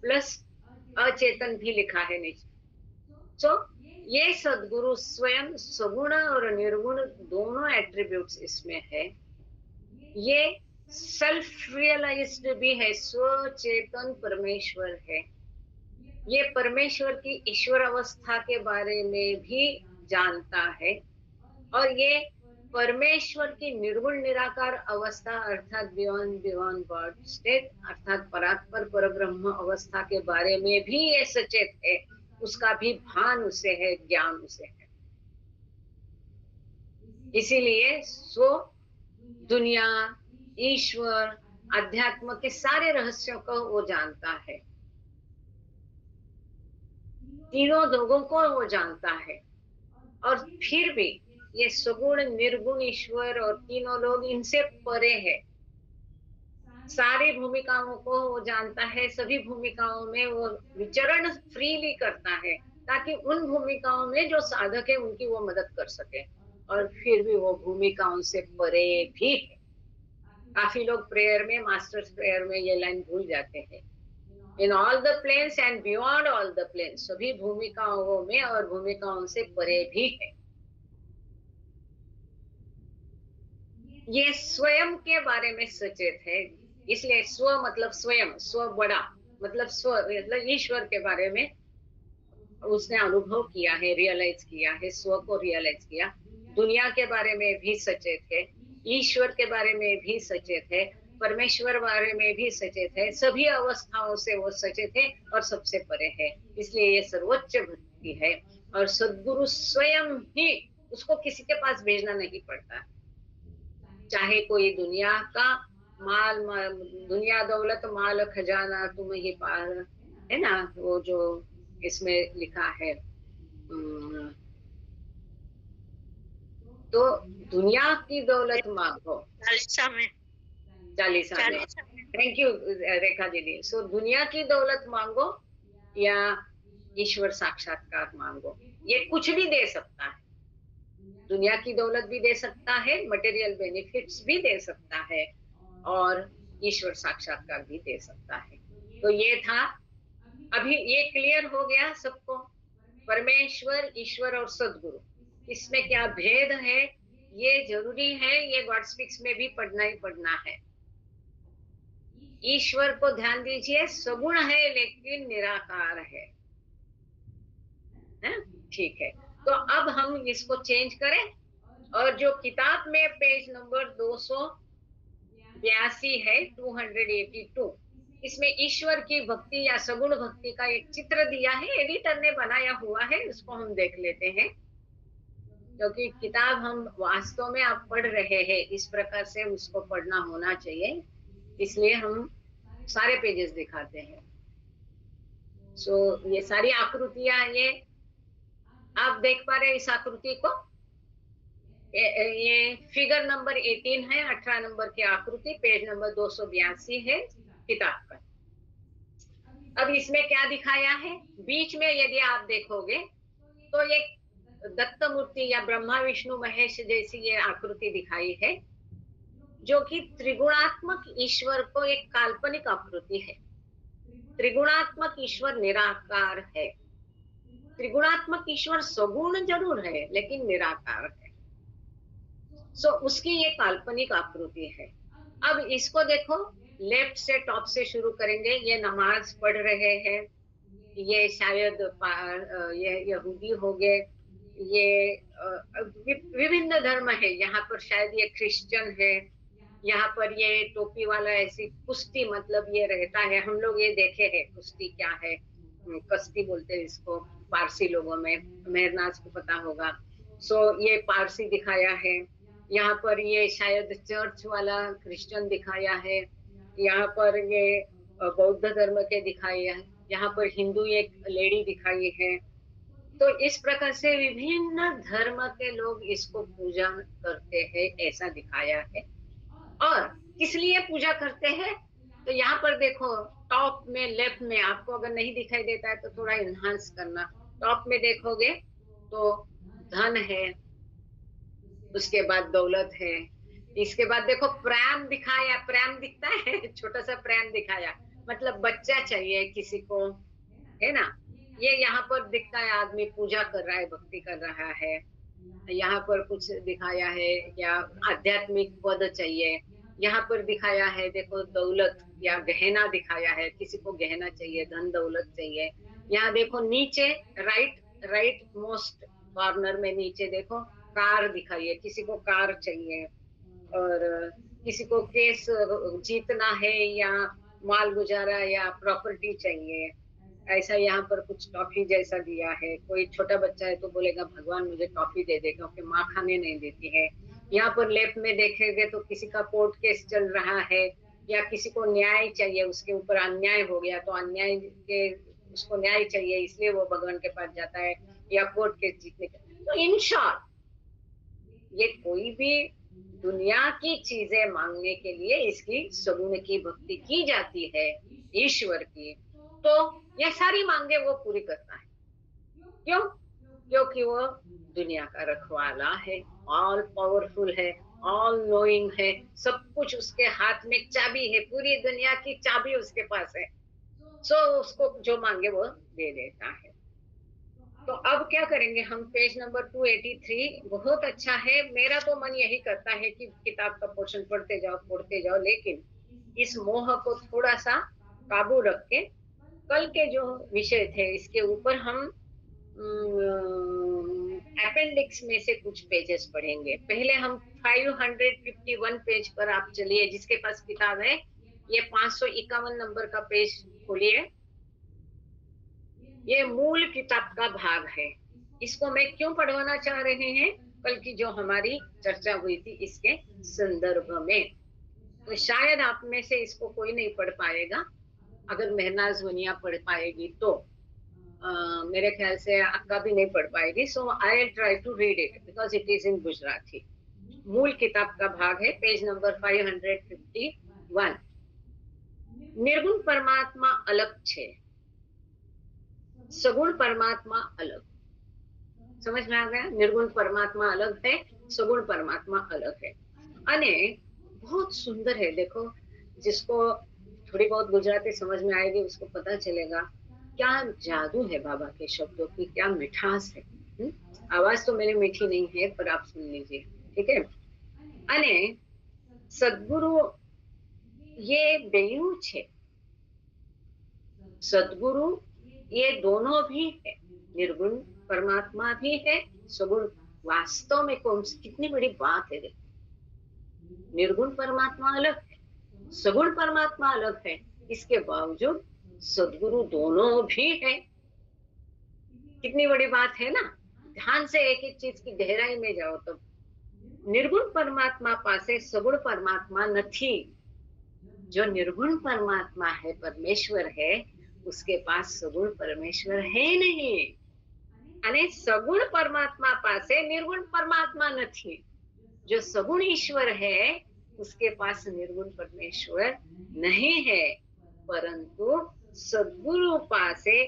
प्लस अचेतन भी लिखा है नीचे। तो ये सद्गुरु स्वयं सगुण और निर्गुण दोनों एट्रीब्यूट्स इसमें है। ये सेल्फ रियलाइज्ड भी है, स्वचेतन परमेश्वर है। ये परमेश्वर की ईश्वर अवस्था के बारे में भी जानता है, और ये परमेश्वर की निर्गुण निराकार अवस्था अर्थात बियॉन्ड गॉड स्टेट अर्थात परात्पर परब्रह्म अवस्था के बारे में भी ये सचेत है, उसका भी भान उसे है, ज्ञान उसे है। इसीलिए स्व, दुनिया, ईश्वर, अध्यात्म के सारे रहस्यों को वो जानता है, तीनों लोगों को वो जानता है। और फिर भी ये सगुण निर्गुण ईश्वर और तीनों लोग इनसे परे है। सारी भूमिकाओं को वो जानता है, सभी भूमिकाओं में वो विचरण फ्रीली करता है, ताकि उन भूमिकाओं में जो साधक है उनकी वो मदद कर सके। और फिर भी वो भूमिकाओं से परे भी है। काफी लोग प्रेयर में, मास्टर्स प्रेयर में ये लाइन भूल जाते हैं, in all the planes and beyond all the planes, सभी भूमिकाओं में और भूमिकाओं से परे भी है। ये स्वयं के बारे में सचेत है, इसलिए स्व मतलब स्वयं, स्व बड़ा मतलब स्व मतलब ईश्वर के बारे में उसने अनुभव किया है, रियलाइज किया है, स्व को रियलाइज किया। दुनिया के बारे में भी सचेत है, ईश्वर के बारे में भी सचेत है, परमेश्वर बारे में भी सचेत है, सभी अवस्थाओं से वो सचेत है और सबसे परे है। इसलिए ये सर्वोच्च भक्ति है। और सद्गुरु स्वयं ही, उसको किसी के पास भेजना नहीं पड़ता, चाहे कोई दुनिया का माल, दुनिया दौलत माल खजाना तुम ही पार, है ना, वो जो इसमें लिखा है। तो दुनिया की दौलत मांगो, चालीसा में, चालीसा में, थैंक यू रेखा दीदी। सो दुनिया की दौलत मांगो या ईश्वर साक्षात्कार मांगो, ये कुछ भी दे सकता है। दुनिया की दौलत भी दे सकता है, मटेरियल बेनिफिट्स भी दे सकता है, और ईश्वर साक्षात्कार भी दे सकता है। तो ये था, अभी ये क्लियर हो गया सबको, परमेश्वर, ईश्वर और सद्गुरु, इसमें क्या भेद है, ये जरूरी है, ये गॉड स्पीक्स में भी पढ़ना ही पढ़ना है। ईश्वर को ध्यान दीजिए, सगुण है लेकिन निराकार है, ठीक है। तो अब हम इसको चेंज करें, और जो किताब में पेज नंबर 282 है, 282, इसमें ईश्वर की भक्ति या सगुण भक्ति का एक चित्र दिया है, एडिटर ने बनाया हुआ है, उसको हम देख लेते हैं। क्योंकि किताब हम वास्तव में आप पढ़ रहे हैं, इस प्रकार से उसको पढ़ना होना चाहिए, इसलिए हम सारे पेजेस दिखाते हैं। ये सारी आकृतियां, ये आप देख पा रहे हैं इस आकृति को, ये फिगर नंबर 18 है, 18 नंबर की आकृति, पेज नंबर 282 है किताब का। अब इसमें क्या दिखाया है, बीच में यदि आप देखोगे तो ये दत्त मूर्ति या ब्रह्मा विष्णु महेश जैसी ये आकृति दिखाई है, जो कि त्रिगुणात्मक ईश्वर को एक काल्पनिक आकृति है। त्रिगुणात्मक ईश्वर निराकार है, त्रिगुणात्मक ईश्वर सगुण जरूर है लेकिन निराकार है। उसकी ये काल्पनिक आकृति है। अब इसको देखो, लेफ्ट से टॉप से शुरू करेंगे। ये नमाज पढ़ रहे हैं, ये शायद ये यहूदी हो गए, ये विभिन्न धर्म है, यहाँ पर शायद ये क्रिश्चियन है, यहाँ पर ये टोपी वाला ऐसी कुश्ती मतलब ये रहता है, हम लोग ये देखे हैं कुश्ती क्या है, कश्ती बोलते हैं इसको पारसी लोगों में, मेहरनाज को पता होगा। ये पारसी दिखाया है, यहाँ पर ये शायद चर्च वाला क्रिश्चियन दिखाया है, यहाँ पर ये बौद्ध धर्म के दिखाया है, यहाँ पर हिंदू एक लेडी दिखाई है। तो इस प्रकार से विभिन्न धर्म के लोग इसको पूजा करते हैं, ऐसा दिखाया है। और किस लिए पूजा करते हैं, तो यहाँ पर देखो टॉप में लेफ्ट में, आपको अगर नहीं दिखाई देता है तो थोड़ा इनहांस करना, टॉप में देखोगे तो धन है, उसके बाद दौलत है, इसके बाद देखो प्रेम दिखाया, प्रेम दिखता है, छोटा सा प्रेम दिखाया, मतलब बच्चा चाहिए किसी को, है ना। ये यहाँ पर दिखता है, आदमी पूजा कर रहा है, भक्ति कर रहा है। यहाँ पर कुछ दिखाया है या आध्यात्मिक पद चाहिए, यहाँ पर दिखाया है देखो दौलत या गहना दिखाया है, किसी को गहना चाहिए, धन दौलत चाहिए। यहाँ देखो नीचे राइट मोस्ट कॉर्नर में नीचे देखो कार दिखाई है, किसी को कार चाहिए, और किसी को केस जीतना है या माल गुजारा या प्रॉपर्टी चाहिए, ऐसा यहाँ पर कुछ टॉफी जैसा दिया है, कोई छोटा बच्चा है तो बोलेगा भगवान मुझे टॉफी दे दे, क्योंकि माँ खाने नहीं देती है। यहाँ पर लेफ्ट में देखेंगे तो किसी का कोर्ट केस चल रहा है, या किसी को न्याय चाहिए, उसके ऊपर अन्याय हो गया तो अन्याय के उसको न्याय चाहिए, इसलिए वो भगवान के पास जाता है, या कोर्ट केस जीतने का। तो इन शॉर्ट, ये कोई भी दुनिया की चीजें मांगने के लिए इसकी सगुण की भक्ति की जाती है, ईश्वर की, तो ये सारी मांगे वो पूरी करता है। क्यों? क्योंकि वो दुनिया का रखवाला है, ऑल पावरफुल है, ऑल नोइंग है, सब कुछ उसके हाथ में चाबी है, पूरी दुनिया की चाबी उसके पास है। सो उसको जो मांगे वो दे देता है। तो अब क्या करेंगे हम? पेज नंबर 283 बहुत अच्छा है। मेरा तो मन यही करता है कि किताब का पोर्शन पढ़ते जाओ, लेकिन इस मोह को थोड़ा सा काबू रख के कल के जो विषय थे इसके ऊपर हम अपेंडिक्स में से कुछ पेजेस पढ़ेंगे। पहले हम 551 पेज पर आप चलिए, जिसके पास किताब है ये 551 नंबर का पेज खोलिए। ये मूल किताब का भाग है। इसको मैं क्यों पढ़वाना चाह रहे हैं? कल की जो हमारी चर्चा हुई थी इसके संदर्भ में। तो शायद आप में से इसको कोई नहीं पढ़ पाएगा, अगर मेहनाज वनिया पढ़ पाएगी तो मेरे ख्याल से अक्का भी नहीं पढ़ पाएगी। So I will try to read it because it is in Gujarati. मूल किताब का भाग है, पेज नंबर 551। निर्गुण परमात्मा अलग छे, सगुण परमात्मा अलग। समझ में आ गया? निर्गुण परमात्मा अलग है, सगुण परमात्मा अलग है। अने बहुत सुंदर है। देखो, जिसको थोड़ी बहुत गुजराती समझ में आएगी उसको पता चलेगा क्या जादू है बाबा के शब्दों की, क्या मिठास है। आवाज तो मेरी मीठी नहीं है पर आप सुन लीजिए, ठीक है? अने सद्गुरु ये बेयू छे, सद्गुरु ये दोनों भी है, निर्गुण परमात्मा भी है, सगुण। वास्तव में कौन कितनी बड़ी बात है। निर्गुण परमात्मा अलग है, सगुण परमात्मा अलग है, इसके बावजूद सद्गुरु दोनों भी है। कितनी बड़ी बात है ना। ध्यान से एक एक चीज की गहराई में जाओ तो निर्गुण परमात्मा पासे सगुण परमात्मा नहीं। जो निर्गुण परमात्मा है, परमेश्वर है, उसके पास सगुण परमेश्वर है नहीं। अने सगुण परमात्मा पासे निर्गुण परमात्मा नहीं। जो सगुण ईश्वर है उसके पास निर्गुण परमेश्वर नहीं है, परंतु सद्गुरु पासे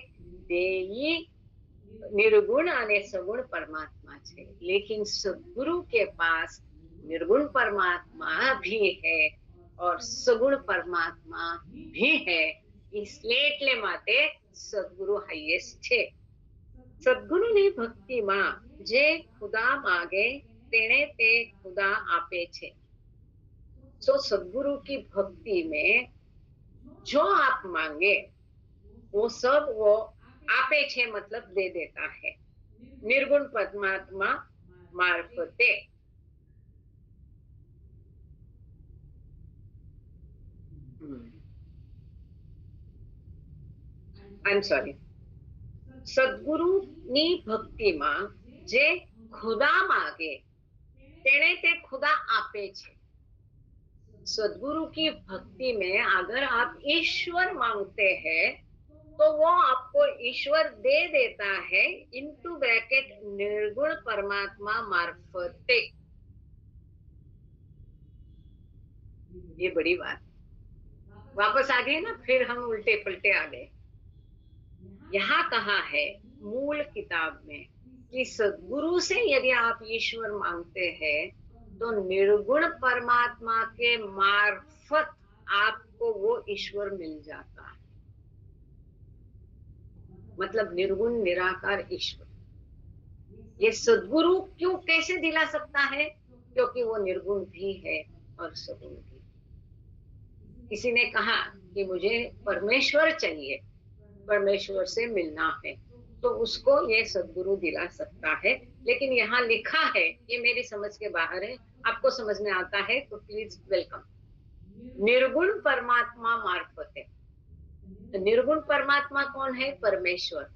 बेई निर्गुण अने सगुण परमात्मा छे। लेकिन सद्गुरु के पास निर्गुण परमात्मा भी है और सगुण परमात्मा भी है। इसलिए એટલે માટે સદગુરુ હાઈએસ્ટ છે। સદગુરુની ભક્તિમાં જે ખુદા માગે તેણે તે ખુદા આપે છે। तो सद्गुरु की भक्ति में जो आप मांगे वो सब वो आपे छे, मतलब दे देता है, निर्गुण परमात्मा मार्फते। I am sorry. सद्गुरुनी भक्तिમાં જે ખુદા मागे तेणे ते खुदा आपे छे। सद्गुरु की भक्ति में अगर आप ईश्वर मांगते हैं तो वो आपको ईश्वर दे देता है, इनटू ब्रैकेट निर्गुण परमात्मा मार्फते। ये बड़ी बात। वापस आ गए ना, फिर हम उल्टे पलटे आ गए। यहाँ कहा है मूल किताब में कि सद्गुरु से यदि आप ईश्वर मांगते हैं तो निर्गुण परमात्मा के मार्फत आपको वो ईश्वर मिल जाता है। मतलब निर्गुण निराकार ईश्वर। ये सद्गुरु क्यों कैसे दिला सकता है? क्योंकि वो निर्गुण भी है और सगुण भी। किसी ने कहा कि मुझे परमेश्वर चाहिए, परमेश्वर से मिलना है, तो उसको ये सद्गुरु दिला सकता है। लेकिन यहाँ लिखा है, ये मेरी समझ के बाहर है, आपको समझ में आता है तो प्लीज वेलकम। निर्गुण परमात्मा मार्फत है। निर्गुण परमात्मा कौन है? परमेश्वर,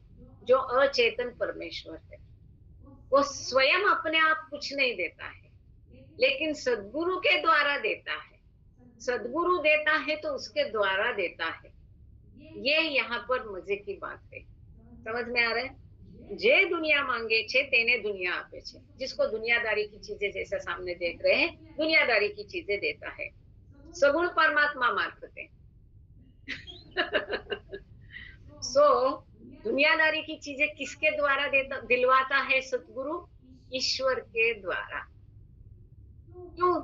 जो अचेतन परमेश्वर है। वो स्वयं अपने आप कुछ नहीं देता है, लेकिन सद्गुरु के द्वारा देता है। सद्गुरु देता है तो उसके द्वारा देता है। ये यहाँ पर मजे की बात है। समझ में आ रहा है? जे दुनिया मांगे छे तेने दुनिया आपे छे। जिसको दुनियादारी की चीजें जैसा सामने देख रहे हैं, दुनियादारी की चीजें देता है सगुण परमात्मा मार्फते। सो दुनियादारी की चीजें किसके द्वारा देता दिलवाता है सतगुरु? ईश्वर के द्वारा। क्यों?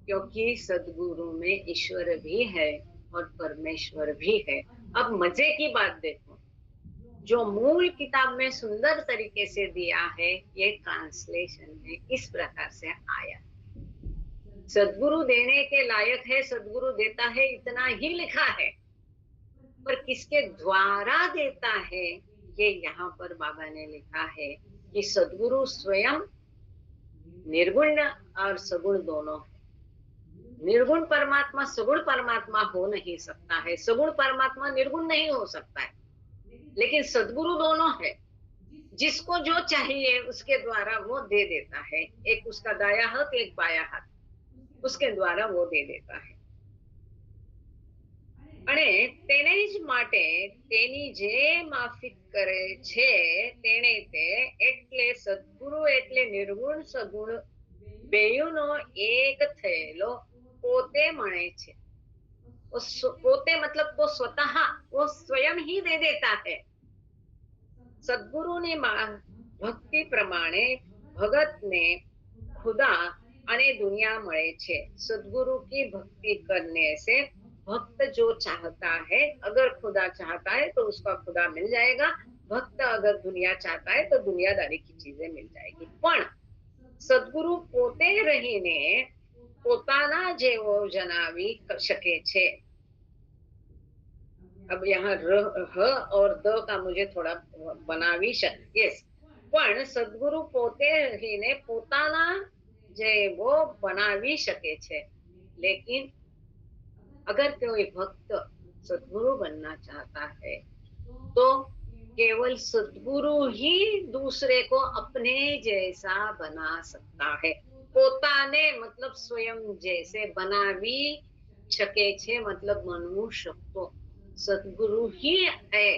क्योंकि सदगुरु में ईश्वर भी है और परमेश्वर भी है। अब मजे की बात देखो, जो मूल किताब में सुंदर तरीके से दिया है, ये ट्रांसलेशन में इस प्रकार से आया। सदगुरु देने के लायक है, सदगुरु देता है, इतना ही लिखा है, पर किसके द्वारा देता है ये यहाँ पर बाबा ने लिखा है कि सदगुरु स्वयं निर्गुण और सगुण दोनों है। निर्गुण परमात्मा सगुण परमात्मा हो नहीं सकता है, सगुण परमात्मा निर्गुण नहीं हो सकता है, लेकिन सदगुरु दोनों है। जिसको जो चाहिए उसके द्वारा वो दे देता है। एक उसका दाया हाथ, एक बाया हाथ, उसके द्वारा वो दे देता है। અને તેને જ માટે તેની જે માફિક કરે છે તેને તે એટલે સદગુરુ એટલે નિર્ગુણ સગુણ બેયુનો એક થયેલો પોતે મળે છે। પોતે मतलब वो स्वतः, वो स्वयं ही दे देता है। સદગુરુની ભક્તિ પ્રમાણે ભગતને ખુદા અને દુનિયા મળે છે। સદગुरु की भक्ति करने से भक्त जो चाहता है, अगर खुदा चाहता है तो उसका खुदा मिल जाएगा। भक्त अगर दुनिया चाहता है तो दुनियादारी की चीजें मिल जाएगी। पण सदगुरु पोते रहीने पोताना जेवो जनावी शके छे। अब यहाँ ह और द का मुझे थोड़ा बनावी यस, पण सदगुरु पोते रहीने पोताना जेवो बनावी शके छे। लेकिन अगर कोई भक्त सदगुरु बनना चाहता है तो केवल सदगुरु ही दूसरे को अपने जैसा बना सकता है। पोताने मतलब स्वयं जैसे, बनावी शके छे मतलब बनवू शकतो सदगुरु ही है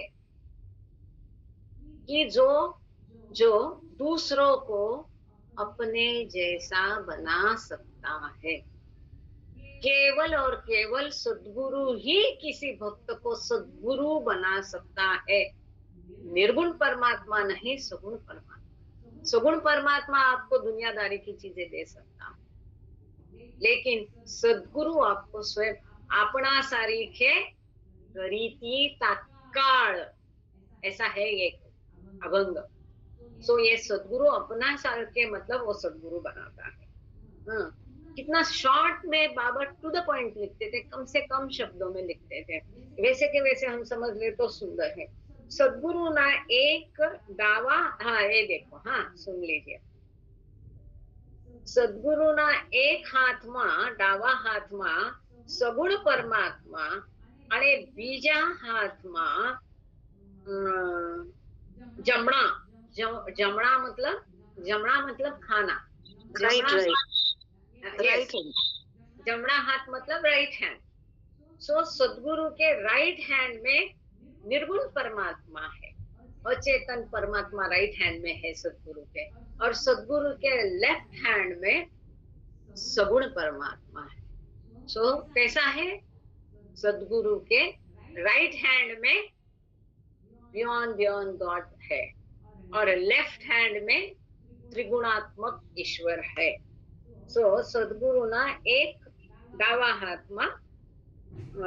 कि जो दूसरों को अपने जैसा बना सकता है। केवल और केवल सदगुरु ही किसी भक्त को सदगुरु बना सकता है। निर्गुण परमात्मा नहीं, सगुण परमात्मा। सगुण परमात्मा आपको दुनियादारी की चीजें दे सकता है, लेकिन सदगुरु आपको स्वयं अपना सारीखे रीति तात्काल, ऐसा है ये अभंग। सो ये सदगुरु अपना सार के मतलब वो सदगुरु बनाता है। हाँ, कितना शॉर्ट में बाबा टू द पॉइंट लिखते थे, कम से कम शब्दों में लिखते थे। वैसे के वैसे हम समझ ले तो सुंदर है। सदगुरु ना एक दावा, हाँ ये देखो, हाँ सुन लीजिए। सदगुरु ना एक हाथ में, डावा हाथ में सगुण परमात्मा અને બીજા હાથમાં જમણા, જમણા मतलब खाना। जमना हाथ मतलब राइट हैंड। सो सदगुरु के राइट हैंड में निर्गुण परमात्मा है, अचेतन परमात्मा राइट हैंड में है सदगुरु के, और सदगुरु के लेफ्ट हैंड में सगुण परमात्मा है। सो कैसा है? सदगुरु के राइट हैंड में बियॉन्ड गॉड है और लेफ्ट हैंड में त्रिगुणात्मक ईश्वर है। सो सदगुरु ना एक डावा हाथ में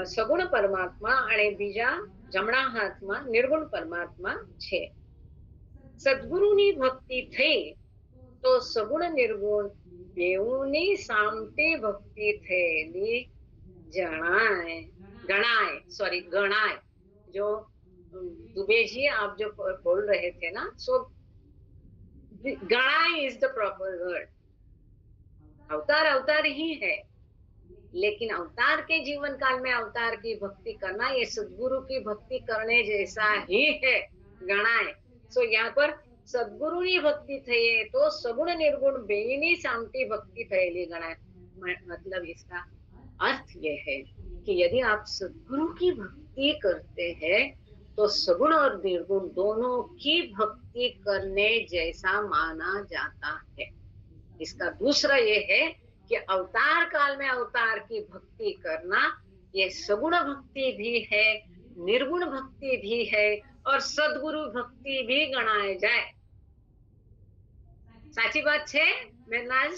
सगुण परमात्मा અને બીજા જમણા હાથમાં નિર્ગુણ પરમાત્મા છે। સદગુરુની ભક્તિ થઈ તો સગુણ નિર્ગુણ બેઉની સામટી ભક્તિ થયેલી गणाय। जो दुबे जी आप जो बोल रहे थे ना, सो गणाय इज द प्रॉपर वर्ड। अवतार अवतार ही है, लेकिन अवतार के जीवन काल में अवतार की भक्ति करना ये सदगुरु की भक्ति करने जैसा ही है गणाए। सो यहाँ पर સદગુરુની ભક્તિ થઈએ તો સગુણ નિર્ગુણ બેયની સામટી ભક્તિ થયેલી ગણાય। मतलब इसका अर्थ ये है कि यदि आप सदगुरु की भक्ति करते हैं तो सगुण और निर्गुण दोनों की भक्ति करने जैसा माना जाता है। इसका दूसरा ये है कि अवतार काल में अवतार की भक्ति करना ये सगुण भक्ति भी है, निर्गुण भक्ति भी है और सदगुरु भक्ति भी गणाए जाए। साची बात छे मेघनाज?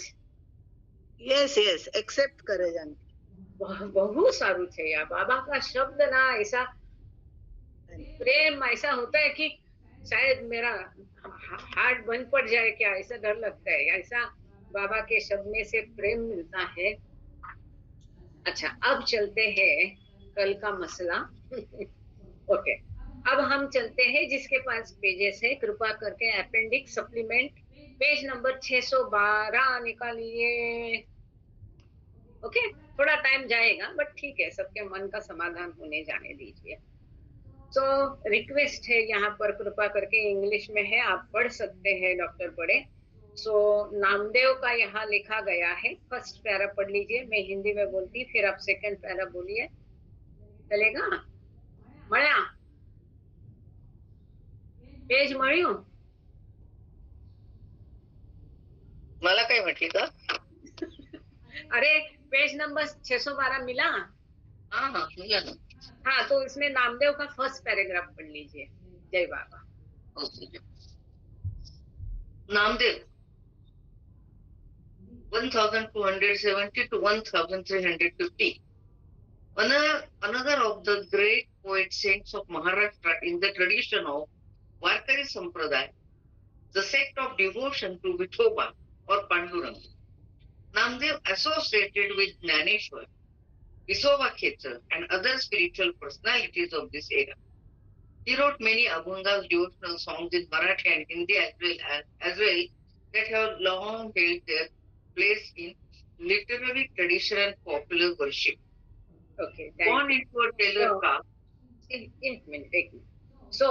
यस यस एक्सेप्ट करे जानकी बहु सारू छे यार। बाबा का शब्द ना ऐसा प्रेम ऐसा होता है कि शायद मेरा हार्ट बंद पड़ जाए क्या, ऐसा डर लगता है। ऐसा बाबा के शब्द में से प्रेम मिलता है। अच्छा अब चलते हैं कल का मसला। ओके अब हम चलते हैं जिसके पास पेजेस है कृपा करके अपेंडिक्स सप्लीमेंट पेज नंबर 612 निकालिए। ओके थोड़ा टाइम जाएगा बट ठीक है, सबके मन का समाधान होने जाने दीजिए। तो रिक्वेस्ट है यहाँ पर कृपा करके इंग्लिश में है, आप पढ़ सकते हैं डॉक्टर पढ़े। सो नामदेव का यहाँ लिखा गया है। फर्स्ट पैरा पढ़ लीजिए, मैं हिंदी में बोलती फिर आप सेकंड पैरा बोलिए, चलेगा? मळ्या पेज मळ्યું? मला काय म्हटली का? अरे पेज नंबर 612 मिला? हाँ हाँ मिला ना। हाँ तो इसमें नामदेव का फर्स्ट पैराग्राफ पढ़ लीजिए। जय बाबा। Okay. Namdev 1270 to 1350. Another of the great poet saints of Maharashtra in the tradition of Varkari Sampradaya, the sect of devotion to Vithoba or Pandurang. Namdev associated with Jnaneshwar, Visoba Khetar and other spiritual personalities of this era. He wrote many Abhangas devotional songs in Marathi and Hindi as well that have long held their place in literary tradition and popular worship. Okay. Born into a tailor caste. एक minute. सो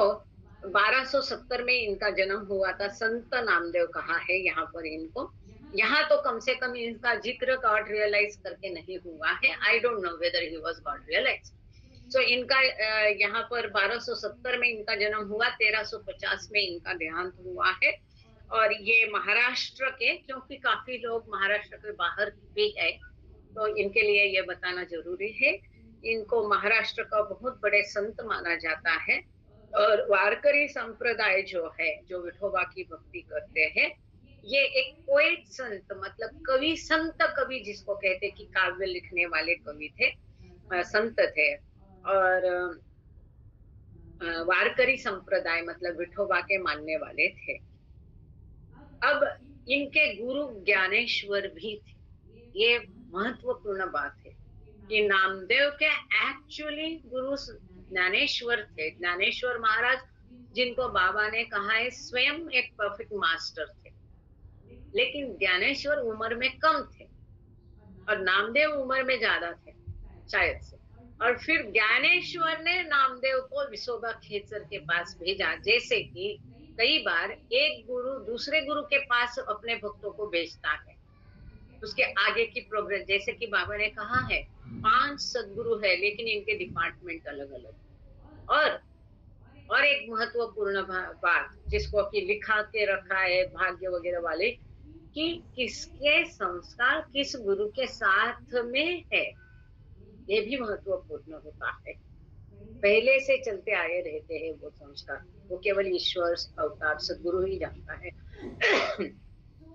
1270 में इनका जन्म हुआ था। संत नामदेव कहा है यहाँ पर इनको। यहाँ तो कम से कम इनका जिक्र गॉड रियलाइज करके नहीं हुआ है। I don't know whether he was god realise. So इनका यहाँ पर 1270 में इनका जन्म हुआ, 1350 में इनका देहांत हुआ है। और ये महाराष्ट्र के, क्योंकि काफी लोग महाराष्ट्र के बाहर भी है तो इनके लिए ये बताना जरूरी है। इनको महाराष्ट्र का बहुत बड़े संत माना जाता है। और वारकरी संप्रदाय जो है, जो विठोबा की भक्ति करते हैं, ये एक पोएट संत मतलब कवि, संत कवि जिसको कहते कि काव्य लिखने वाले कवि थे, संत थे। और वारकरी संप्रदाय मतलब विठोबा के मानने वाले थे। अब इनके गुरु ज्ञानेश्वर भी थे। ये महत्वपूर्ण बात है कि नामदेव के एक्चुअली गुरु ज्ञानेश्वर थे। ज्ञानेश्वर महाराज जिनको बाबा ने कहा है स्वयं एक परफेक्ट मास्टर थे, लेकिन ज्ञानेश्वर उम्र में कम थे और नामदेव उम्र में ज्यादा थे शायद से। और फिर ज्ञानेश्वर ने नामदेव को विसोबा खेचर के पास भेजा। जैसे कि कई बार एक गुरु दूसरे गुरु के पास अपने भक्तों को भेजता है, उसके आगे की प्रोग्रेस। जैसे कि बाबा ने कहा है 5 सदगुरु है लेकिन इनके डिपार्टमेंट अलग अलग। और एक महत्वपूर्ण बात जिसको कि लिखा के रखा है भाग्य वगैरह वाले, कि किसके संस्कार किस गुरु के साथ में है, ये भी महत्वपूर्ण होता है। पहले से चलते आए रहते हैं वो संस्कार, वो केवल ईश्वर अवतार सदगुरु ही जानता है।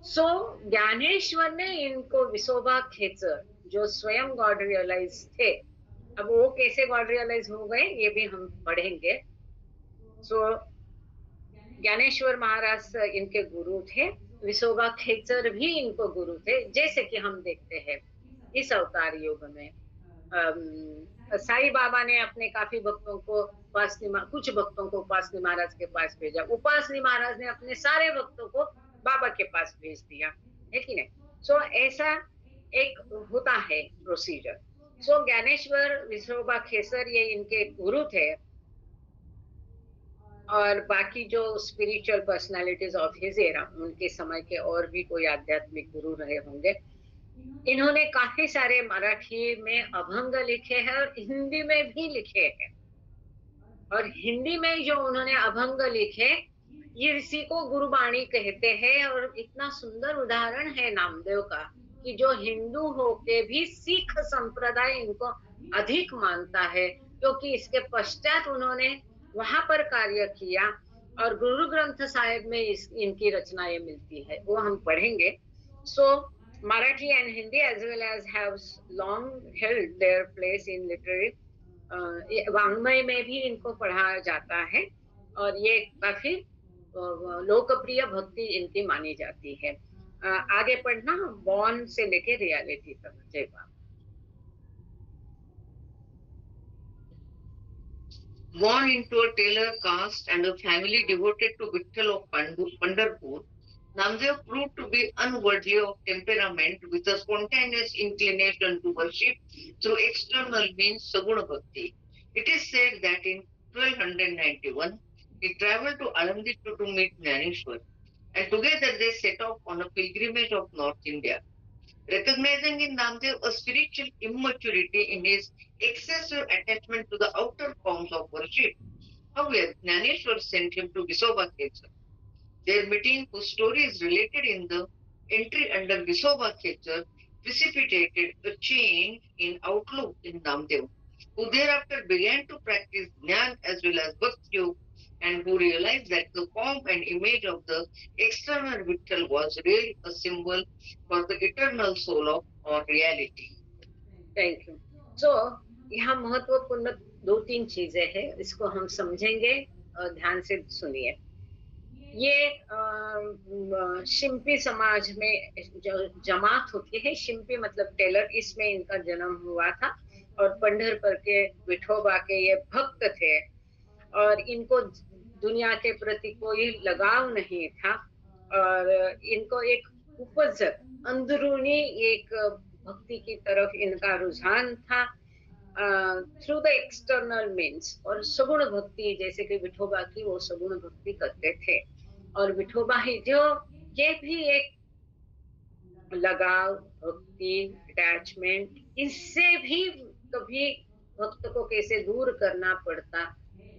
सो ज्ञानेश्वर ने इनको विसोबा खेचर जो स्वयं गॉड रियलाइज थे, अब वो कैसे गॉड रियलाइज हो गए ये भी हम पढ़ेंगे। सो ज्ञानेश्वर महाराज इनके गुरु थे, विसोबा खेचर भी इनको गुरु थे। जैसे कि हम देखते हैं इस अवतार युग में साईं बाबा ने अपने काफी भक्तों को कुछ भक्तों को उपासनी महाराज के पास भेजा। उपासनी महाराज ने अपने सारे भक्तों को बाबा के पास भेज दिया, है कि नहीं? सो ऐसा एक होता है प्रोसीजर। सो ज्ञानेश्वर विश्वोबा खेसर ये इनके गुरु थे, और बाकी जो spiritual personalities of his era, उनके समय के और भी कोई आध्यात्मिक गुरु रहे होंगे। इन्होंने काफी सारे मराठी में अभंग लिखे हैं और हिंदी में भी लिखे हैं। और हिंदी में जो उन्होंने अभंग लिखे, ये इसी को गुरुबाणी कहते हैं। और इतना सुंदर उदाहरण है नामदेव का कि जो हिंदू होके भी सिख संप्रदाय इनको अधिक मानता है, क्योंकि इसके पश्चात उन्होंने वहां पर कार्य किया और गुरु ग्रंथ साहिब में इनकी रचनाएं मिलती है, वो हम पढ़ेंगे। सो Marathi and Hindi as well as have long held their place in literary वाङ्मय में भी इनको पढ़ा जाता है, और ये काफी लोकप्रिय भक्ति इनकी मानी जाती है। आगे पढ़ना, बॉर्न से लेके रियलिटी तक। जय बाबा। Born into a tailor caste and a family devoted to Vitthal of Pandharpur, Namdev proved to be unworldly of temperament with a spontaneous inclination to worship through external means Saguna Bhakti. It is said that in 1291, he travelled to Alandi to meet Jnaneshwar, and together they set off on a pilgrimage of North India. Recognizing in Namdev a spiritual immaturity in his excessive attachment to the outer forms of worship, however, Jnaneshwar sent him to Visoba Khechar. Their meeting, whose story is related in the entry under Visoba Khechar, precipitated a change in outlook in Namdev, who thereafter began to practice Jnana as well as Bhakti Yoga, and who realized that the form and image of the external Vitthal was really a symbol for the eternal soul of or reality. Thank you. So यहाँ महत्वपूर्ण 2-3 चीजें हैं, इसको हम समझेंगे और ध्यान से सुनिए। ये शिंपी समाज में जो जमात होती है, शिंपी मतलब टेलर, इसमें इनका जन्म हुआ था। और पंढरपुर के विठोबा के ये भक्त थे, और इनको दुनिया के प्रति कोई लगाव नहीं था, और इनको एक उपज अंदरूनी एक भक्ति की तरफ इनका रुझान था थ्रू द एक्सटर्नल मीन्स। और सगुण भक्ति, जैसे कि विठोबा की, वो सगुण भक्ति करते थे। और विठोबा ही जो, ये भी एक लगाव, भक्ति, अटैचमेंट, इससे भी कभी भक्त को कैसे दूर करना पड़ता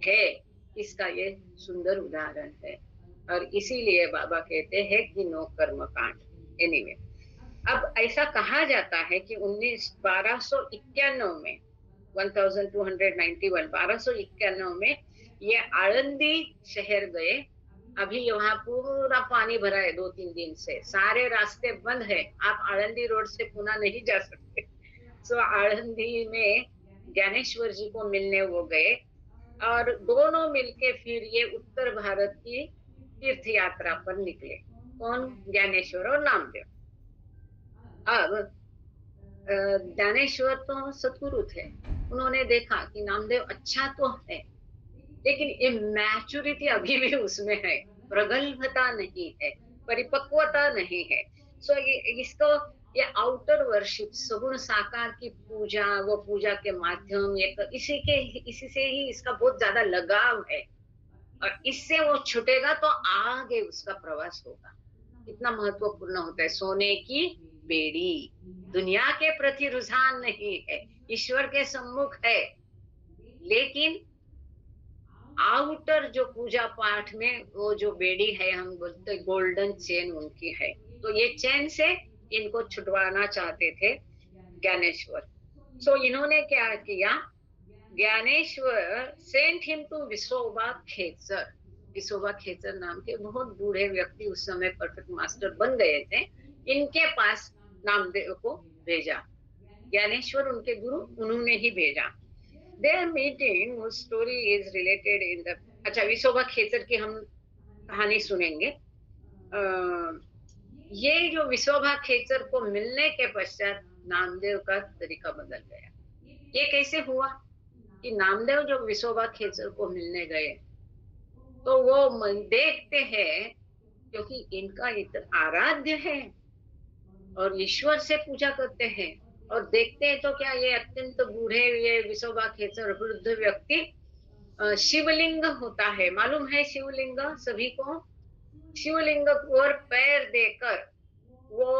है, इसका ये सुंदर उदाहरण है। और इसीलिए बाबा कहते हैं कि नो कर्म कांड। एनीवे, अब ऐसा कहा जाता है कि 1291 में 1291 में ये आळंदी शहर गए। अभी वहां पूरा पानी भरा है 2-3 दिन से, सारे रास्ते बंद है, आप आळंदी रोड से पुणे नहीं जा सकते। सो आळंदी में ज्ञानेश्वर जी को मिलने वो गए, और दोनों मिलके फिर ये उत्तर भारत की तीर्थ यात्रा पर निकले। कौन? ज्ञानेश्वर और नामदेव। अब ज्ञानेश्वर तो सतगुरु थे, उन्होंने देखा कि नामदेव अच्छा तो है, लेकिन इमैच्योरिटी अभी भी उसमें है, प्रगल्भता नहीं है, परिपक्वता नहीं है। सो इसको ये आउटर वर्शिप, सगुण साकार की पूजा, वो पूजा के माध्यम, ये इसी से ही इसका बहुत ज्यादा लगाव है, और इससे वो छूटेगा तो आगे उसका प्रवास होगा। कितना महत्वपूर्ण होता है। सोने की बेड़ी, दुनिया के प्रति रुझान नहीं है, ईश्वर के सम्मुख है, लेकिन आउटर जो पूजा पाठ में वो जो बेड़ी है, हम बोलते गोल्डन चेन उनकी है, तो ये चेन से इनको छुटवाना चाहते थे ज्ञानेश्वर। सो इन्होंने क्या किया, Dnyaneshwar sent him to Visoba Khechar. Visoba खेचर नाम के बहुत बूढ़े व्यक्ति उस समय परफेक्ट मास्टर बन गए थे, इनके पास नामदेव को भेजा। ज्ञानेश्वर उनके गुरु, उन्होंने ही भेजा। Their meeting, whose story is related in the, अच्छा, विसोबा खेचर की हम कहानी सुनेंगे। ये जो विसोबा खेचर को मिलने के पश्चात नामदेव का तरीका बदल गया। ये कैसे हुआ कि नामदेव जो विसोबा खेचर को मिलने गए, तो वो देखते हैं, क्योंकि इनका इतना आराध्य है, और ईश्वर से पूजा करते हैं और देखते हैं तो क्या ये अत्यंत बूढ़े ये विसोबा खेचर वृद्ध व्यक्ति शिवलिंग होता है, मालूम है शिवलिंग सभी को? शिवलिंग पर पैर देकर वो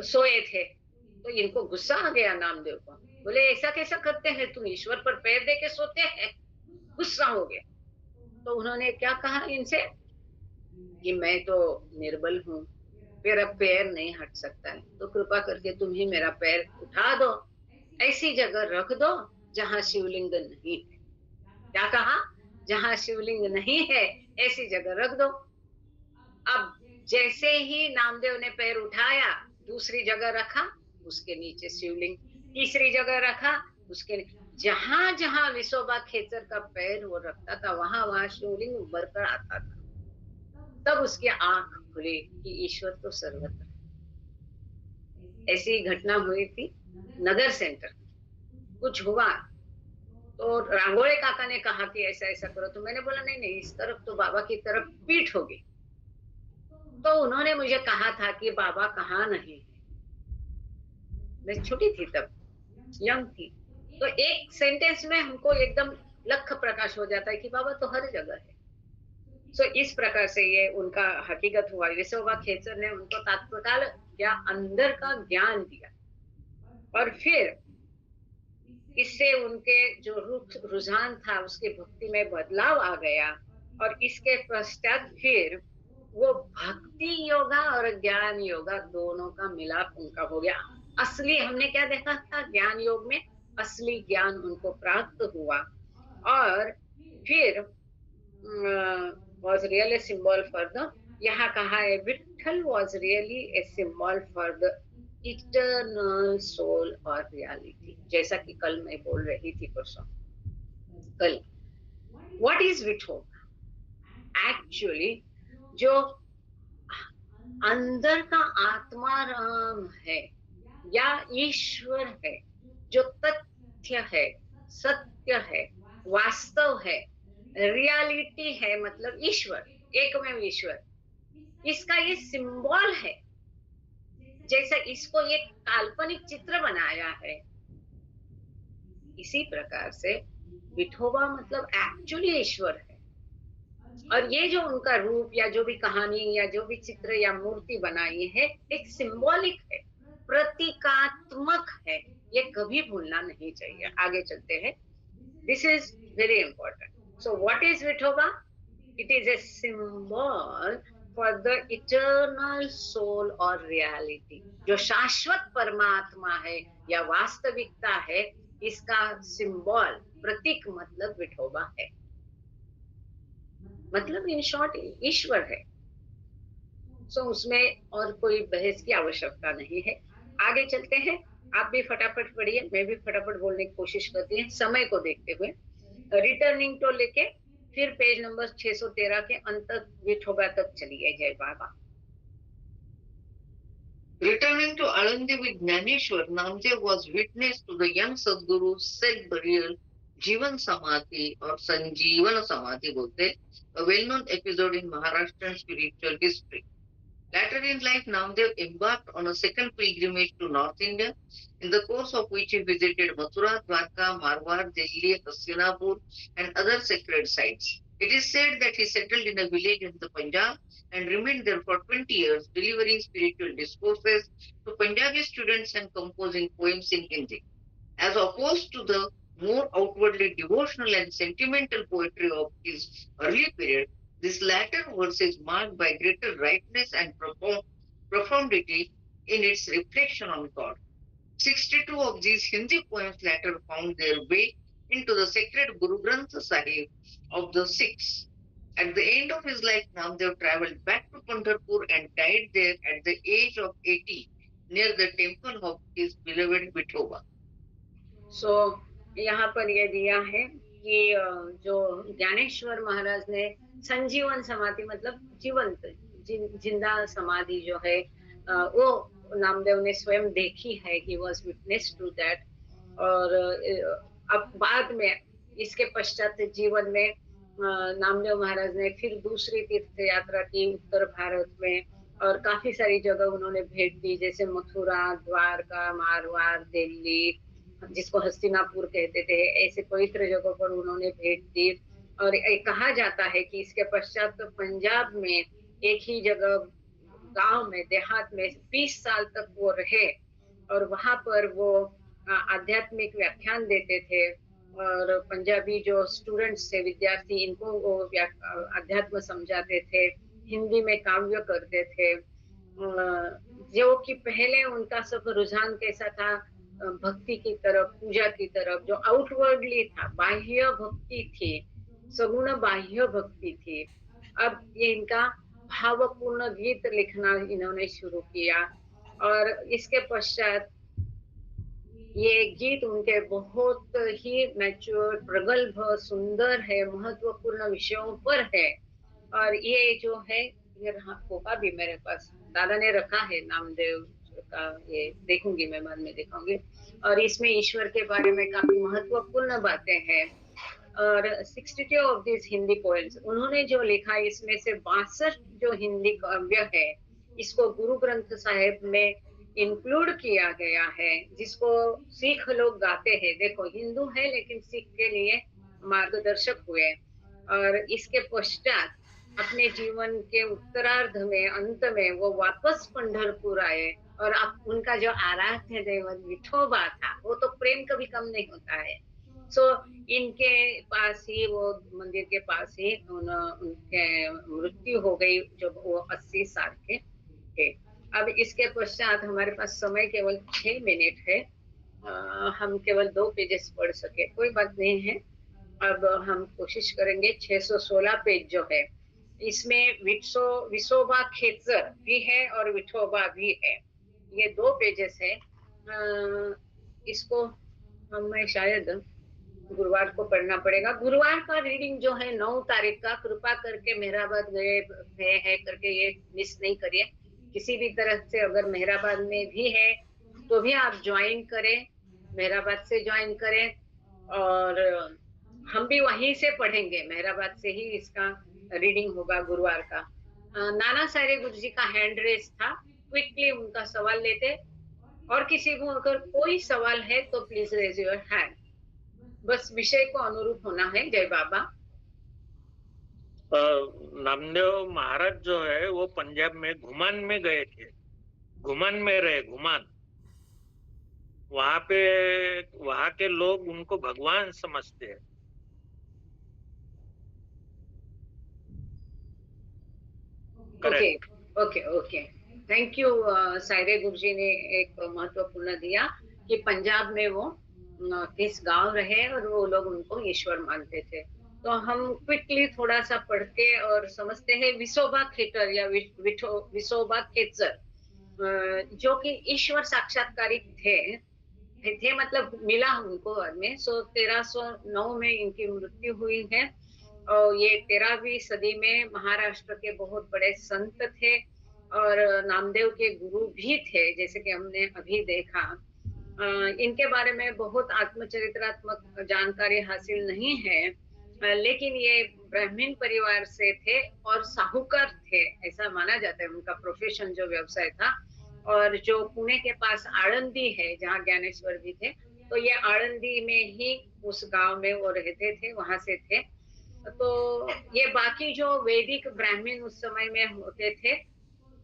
सोए थे, तो इनको गुस्सा आ गया नामदेव को। बोले ऐसा कैसा करते हैं तुम, ईश्वर पर पैर दे के सोते हैं? गुस्सा हो गया। तो उन्होंने क्या कहा इनसे कि मैं तो निर्बल हूँ, मेरा पैर नहीं हट सकता है, तो कृपा करके तुम ही मेरा पैर उठा दो, ऐसी जगह रख दो जहाँ शिवलिंग नहीं है। क्या कहा? जहाँ शिवलिंग नहीं है ऐसी जगह रख दो। अब जैसे ही नामदेव ने पैर उठाया, दूसरी जगह रखा, उसके नीचे शिवलिंग, तीसरी जगह रखा, उसके जहां जहां विसोबा खेचर का पैर वो रखता था वहां वहां शिवलिंग उभर कर आता था। तब उसकी आंख खुली कि ईश्वर तो सर्वत्र। ऐसी घटना हुई थी नगर सेंटर। कुछ हुआ तो रांगोळे काका ने कहा कि ऐसा ऐसा करो, तो मैंने बोला नहीं नहीं, इस तरफ तो बाबा की तरफ पीठ होगी। तो उन्होंने मुझे कहा था कि बाबा कहाँ नहीं है। मैं छोटी थी तब, यंग थी, तो एक सेंटेंस में हमको एकदम लख प्रकाश हो जाता है कि बाबा तो हर जगह है। सो इस प्रकार से ये उनका हकीकत हुआ। विसोबा खेचर ने उनको तत्काल या अंदर का ज्ञान दिया और फिर इससे उनके जो रुझान था उसके भक्ति में बदलाव आ गया और इसके पश्चात फिर वो भक्ति योगा और ज्ञान योगा दोनों का मिलाप उनका हो गया। असली हमने क्या देखा था ज्ञान योग में, असली ज्ञान उनको प्राप्त हुआ और फिर was really a symbol for the, यहाँ कहा है Vitthal was really a symbol for the eternal soul or reality, जैसा कि कल मैं बोल रही थी परसों कल। What is Vithoba? Actually जो अंदर का आत्मा राम है या ईश्वर है, जो तथ्य है, सत्य है, वास्तव है, रियलिटी है, मतलब ईश्वर, एकमेव ईश्वर, इसका ये सिंबल है। जैसा इसको एक काल्पनिक चित्र बनाया है, इसी प्रकार से विठोबा मतलब एक्चुअली ईश्वर है। और ये जो उनका रूप या जो भी कहानी या जो भी चित्र या मूर्ति बनाई है एक सिंबॉलिक है, प्रतीकात्मक है, ये कभी भूलना नहीं चाहिए। आगे चलते हैं। This is very important. So what is Vithoba? It is a symbol for the eternal soul और रियलिटी, जो शाश्वत परमात्मा है या वास्तविकता है, इसका सिंबल, प्रतीक मतलब विठोबा है। मतलब इन शॉर्ट ईश्वर है। सो उसमें और कोई बहस की आवश्यकता नहीं है। आगे चलते हैं। आप भी फटाफट पढ़िए, मैं भी फटाफट बोलने की कोशिश करती हूँ समय को देखते हुए। रिटर्निंग तो लेके फिर पेज नंबर 613 के अंत विठोबा तक चलिए। जय बाबा। Returning to Alandi with Jnaneshwar, Namdev was witness to the young Sadguru's self-burial, Jivan Samadhi or Sanjeevana Samadhi bolte, a well-known episode in Maharashtrian spiritual history. Later in life, Namdev embarked on a second pilgrimage to North India, in the course of which he visited Mathura, Dwarka, Marwar, Delhi, Hastinapur, and other sacred sites. It is said that he settled in a village in the Punjab and remained there for 20 years, delivering spiritual discourses to Punjabi students and composing poems in Hindi. As opposed to the more outwardly devotional and sentimental poetry of his early period, this latter verse is marked by greater rightness and profundity in its reflection on God. 62 of these Hindi poems later found their way into the sacred Guru Granth Sahib of the Sikhs. At the end of his life, Namdev traveled back to Pandharpur and died there at the age of 80 near the temple of his beloved Vithoba. So, यहाँ पर ये दिया है कि जो ज्ञानेश्वर महाराज ने संजीवन समाधि मतलब जीवंत जिंदा समाधि जो है वो नामदेव ने स्वयं देखी है, he was witness to that। और अब बाद में इसके पश्चात जीवन में नामदेव महाराज ने फिर दूसरी तीर्थ यात्रा की उत्तर भारत में और काफी सारी जगह उन्होंने भेंट दी, जैसे मथुरा, द्वारका, मारवाड़, दिल्ली, जिसको हस्तिनापुर कहते थे, ऐसे पवित्र जगहों पर उन्होंने भेंट दी। और कहा जाता है कि इसके पश्चात तो पंजाब में एक ही जगह गांव में, देहात में 20 साल तक वो रहे और वहां पर वो आध्यात्मिक व्याख्यान देते थे। और पंजाबी जो स्टूडेंट्स थे, विद्यार्थी, इनको वो अध्यात्म समझाते थे, हिंदी में काव्य करते थे। जो कि पहले उनका सब रुझान कैसा था, भक्ति की तरफ, पूजा की तरफ, जो आउटवर्डली था, बाह्य भक्ति थी, सगुण बाह्य भक्ति थी। अब ये इनका भावपूर्ण गीत लिखना इन्होंने शुरू किया और इसके पश्चात ये गीत उनके बहुत ही मैच्योर, प्रगल्भ, सुंदर है, महत्वपूर्ण विषयों पर है। और ये जो है, ये होगा भी मेरे पास, दादा ने रखा है नामदेव का, ये देखूंगी मैं, बाद में दिखाऊंगी। और इसमें ईश्वर के बारे में काफी महत्वपूर्ण बातें हैं। और 62 ऑफ दिस हिंदी पोएम्स उन्होंने जो लिखा, इसमें से 62 जो हिंदी काव्य है, इसको गुरु ग्रंथ साहिब में इंक्लूड किया गया है, जिसको सिख लोग गाते हैं। देखो, हिंदू है लेकिन सिख के लिए मार्गदर्शक हुए। और इसके पश्चात अपने जीवन के उत्तरार्ध में, अंत में, वो वापस पंढरपुर आए और अब उनका जो आराध्य दैवत विठोबा था, वो तो प्रेम कभी कम नहीं होता है। सो इनके पास ही, वो मंदिर के पास ही उनके मृत्यु हो गई जब वो 80 साल के थे। अब इसके पश्चात हमारे पास समय केवल 6 मिनट है। हम केवल 2 पेजेस पढ़ सके, कोई बात नहीं है। अब हम कोशिश करेंगे। 616 पेज जो है, इसमें विसोबा खेचर भी है और विठोबा भी है। ये 2 पेजेस है। इसको हमें शायद गुरुवार को पढ़ना पड़ेगा। गुरुवार का रीडिंग जो है 9 तारीख का, कृपा करके मेहराबाद गए है करके ये मिस नहीं करिए। किसी भी तरह से अगर मेहराबाद में भी है तो भी आप ज्वाइन करें, मेहराबाद से ज्वाइन करें। और हम भी वहीं से पढ़ेंगे, मेहराबाद से ही इसका रीडिंग होगा गुरुवार का। नाना सारे गुरु जी का हैंड रेस था, क्विकली उनका सवाल लेते। और किसी को अगर कोई सवाल है तो प्लीज रेज योर हैंड। बस विषय को अनुरूप होना है। जय बाबा। नामदेव महाराज जो है वो पंजाब में घुमान में गए थे, घुमान में रहे, घुमान। वहां पे वहां के लोग उनको भगवान समझते हैं। Okay okay okay, thank you. Saire Guruji ने एक महत्वपूर्ण दिया कि पंजाब में वो किस गांव रहे और वो लोग उनको ईश्वर मानते थे। तो हम क्विकली थोड़ा सा पढ़ के और समझते हैं। विसोबा खेटर या विसोबा खेचर, जो कि ईश्वर साक्षात्कारी थे, मतलब मिला उनको बाद में। 1309 में इनकी मृत्यु हुई है। और ये 13वीं सदी में महाराष्ट्र के बहुत बड़े संत थे और नामदेव के गुरु भी थे, जैसे कि हमने अभी देखा। इनके बारे में बहुत आत्मचरित्रात्मक जानकारी हासिल नहीं है, लेकिन ये ब्राह्मण परिवार से थे और साहूकार थे, ऐसा माना जाता है। उनका प्रोफेशन, जो व्यवसाय था। और जो पुणे के पास आळंदी है, जहाँ ज्ञानेश्वर जी थे, तो ये आळंदी में ही उस गांव में वो रहते थे, वहां से थे। तो ये बाकी जो वैदिक ब्राह्मण उस समय में होते थे,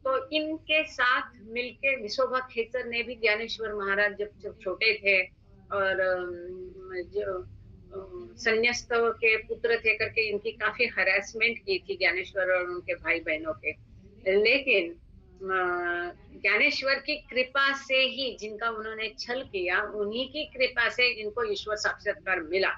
तो इनके साथ मिलके विसोबा खेचर ने भी ज्ञानेश्वर महाराज जब छोटे थे और जो संन्यास्त के पुत्र थे करके इनकी काफी हरासमेंट की थी ज्ञानेश्वर और उनके भाई बहनों के। लेकिन ज्ञानेश्वर की कृपा से ही, जिनका उन्होंने छल किया, उन्हीं की कृपा से इनको ईश्वर साक्षात्कार मिला।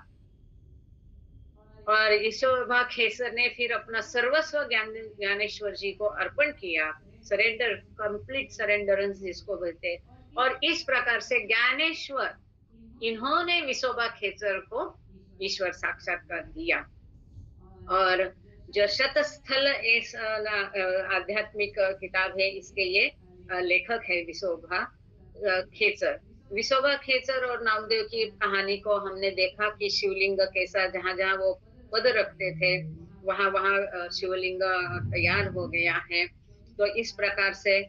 और विसोबा खेचर ने फिर अपना सर्वस्व ज्ञानेश्वर जी को अर्पण किया। सरेंडर, कंप्लीट सरेंडरेंस जिसको बोलते। और इस प्रकार से ज्ञानेश्वर, इन्होंने विसोबा खेचर को ईश्वर साक्षात्कार दिया। और जो शतस्थल इस आध्यात्मिक किताब है, इसके ये लेखक है विसोबा खेचर। विसोबा खेचर और नामदेव की कहानी को हमने देखा कि शिवलिंग कैसा, जहां जहां वो पद रखते थे, वहां वहां शिवलिंग तैयार हो गया है। तो इस प्रकार से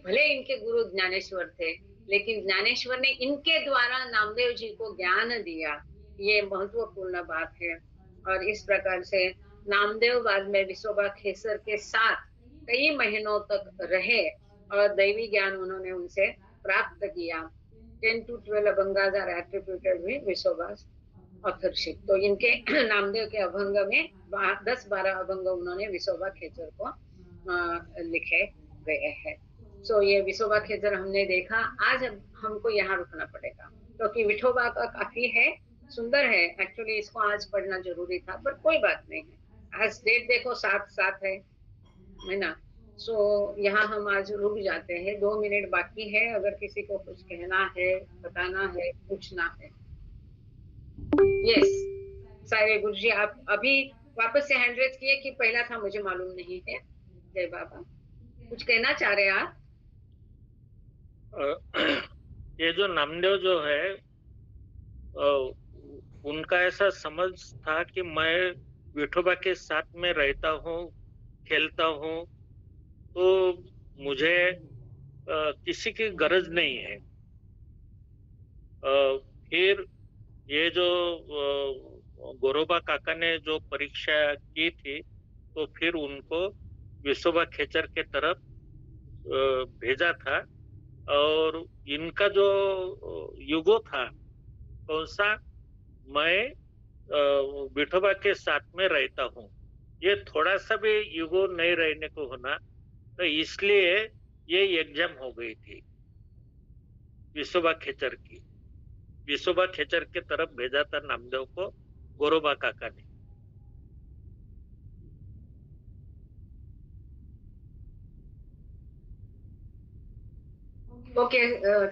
भले इनके गुरु ज्ञानेश्वर थे, लेकिन ज्ञानेश्वर ने इनके द्वारा नामदेव जी को ज्ञान दिया, ये महत्वपूर्ण बात है। और इस प्रकार से नामदेव बाद में विसोबा खेसर के साथ कई महीनों तक रहे और दैवी ज्ञान उन्होंने उनसे प्राप्त किया। 10 to 12 abhangas are attributed with Visoba's authorship. तो इनके नामदेव के अभंग में 10-12 अभंग उन्होंने विसोबा खेचर को लिखे गए हैं। सो ये विसोबा खेचर हमने देखा। आज हमको यहाँ रुकना पड़ेगा क्योंकि विठोबा का काफी है, सुंदर है। एक्चुअली इसको आज पढ़ना जरूरी था, पर कोई बात नहीं है। आज डेट देखो 7/7 है ना। सो यहाँ हम आज रुक जाते हैं। 2 मिनट बाकी है, अगर किसी को कुछ कहना है, बताना है, पूछना है। यस सारे गुरु जी, आप अभी वापस से हैंड रेज किए कि पहला था मुझे मालूम नहीं है। जय बाबा, कुछ कहना चाह रहे हैं आप? ये जो नामदेव जो है उनका ऐसा समझ था कि मैं विठोबा के साथ में रहता हूँ, खेलता हूँ, तो मुझे किसी की गरज नहीं है। फिर ये जो गोरोबा काका ने जो परीक्षा की थी, तो फिर उनको विसोबा खेचर के तरफ भेजा था। और इनका जो युगो था कौन सा, मैं विठोबा के साथ में रहता हूँ, ये थोड़ा सा भी युगो नहीं रहने को होना, तो इसलिए ये एग्जाम हो गई थी विसोबा खेचर की। विसोबा खेचर के तरफ भेजा था नामदेव को गोरोबा काका ने। Okay,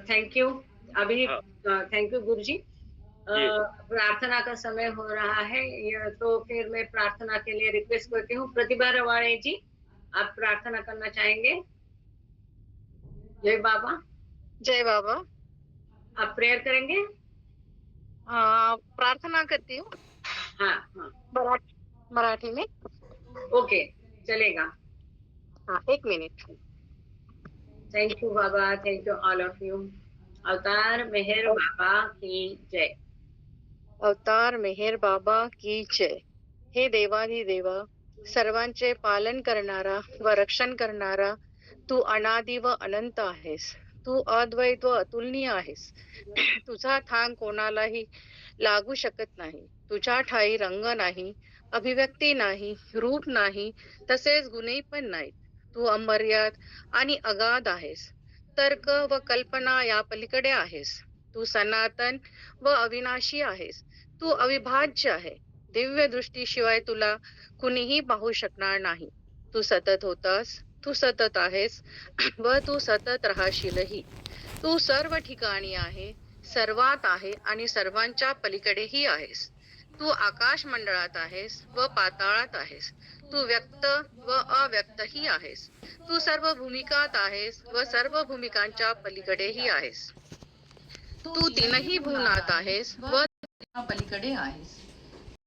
thank you. अभी थैंक यू गुरु जी। प्रार्थना का समय हो रहा है, तो फिर मैं प्रार्थना के लिए रिक्वेस्ट करती हूँ। प्रतिभा रवाड़े जी, आप प्रार्थना करना चाहेंगे? जय बाबा। जय बाबा। आप प्रेयर करेंगे? प्रार्थना करती हूँ। हाँ हाँ, मराठी में। ओके, चलेगा। हाँ, 1 minute. Thank you Baba, thank you all of you. अवतार मेहर बाबा की जय। अवतार मेहर बाबा की जय। हे देवाधिदेवा, सर्वांचे पालन करणारा व रक्षण करणारा, तू अनादि व अनंत आहेस। तू अद्वैत व अतुलनीय आहेस। तुझा थांग कोणालाही लागू शकत नाही। तुझ्या ठाई रंग नाही, अभिव्यक्ती नाही, रूप नाही, तसेच गुणही पण नाहीत। तू अमर्याद आणि अगाध आहेस, तर्क व कल्पना या पलीकडे आहेस। तू सनातन व अविनाशी आहेस। तू अविभाज्य आहे। दिव्य दृष्टीशिवाय तुला कुणीही पाहू शकणार नाही। तू सतत होतास, तू सतत आहेस व तू सतत राहशीलही। तू सर्व ठिकाणी आहे, सर्वात आहे आणि सर्वांच्या पलीकडेही आहेस। तू आकाश मंडळात आहेस व पाताळात आहेस। तू व्यक्त व अव्यक्तही आहेस। तू सर्व भूमिकात आहेस व सर्व भूमिकांच्या पलीकडेही आहेस। तू तीनही भुवनात आहेस व पलीकडे आहेस।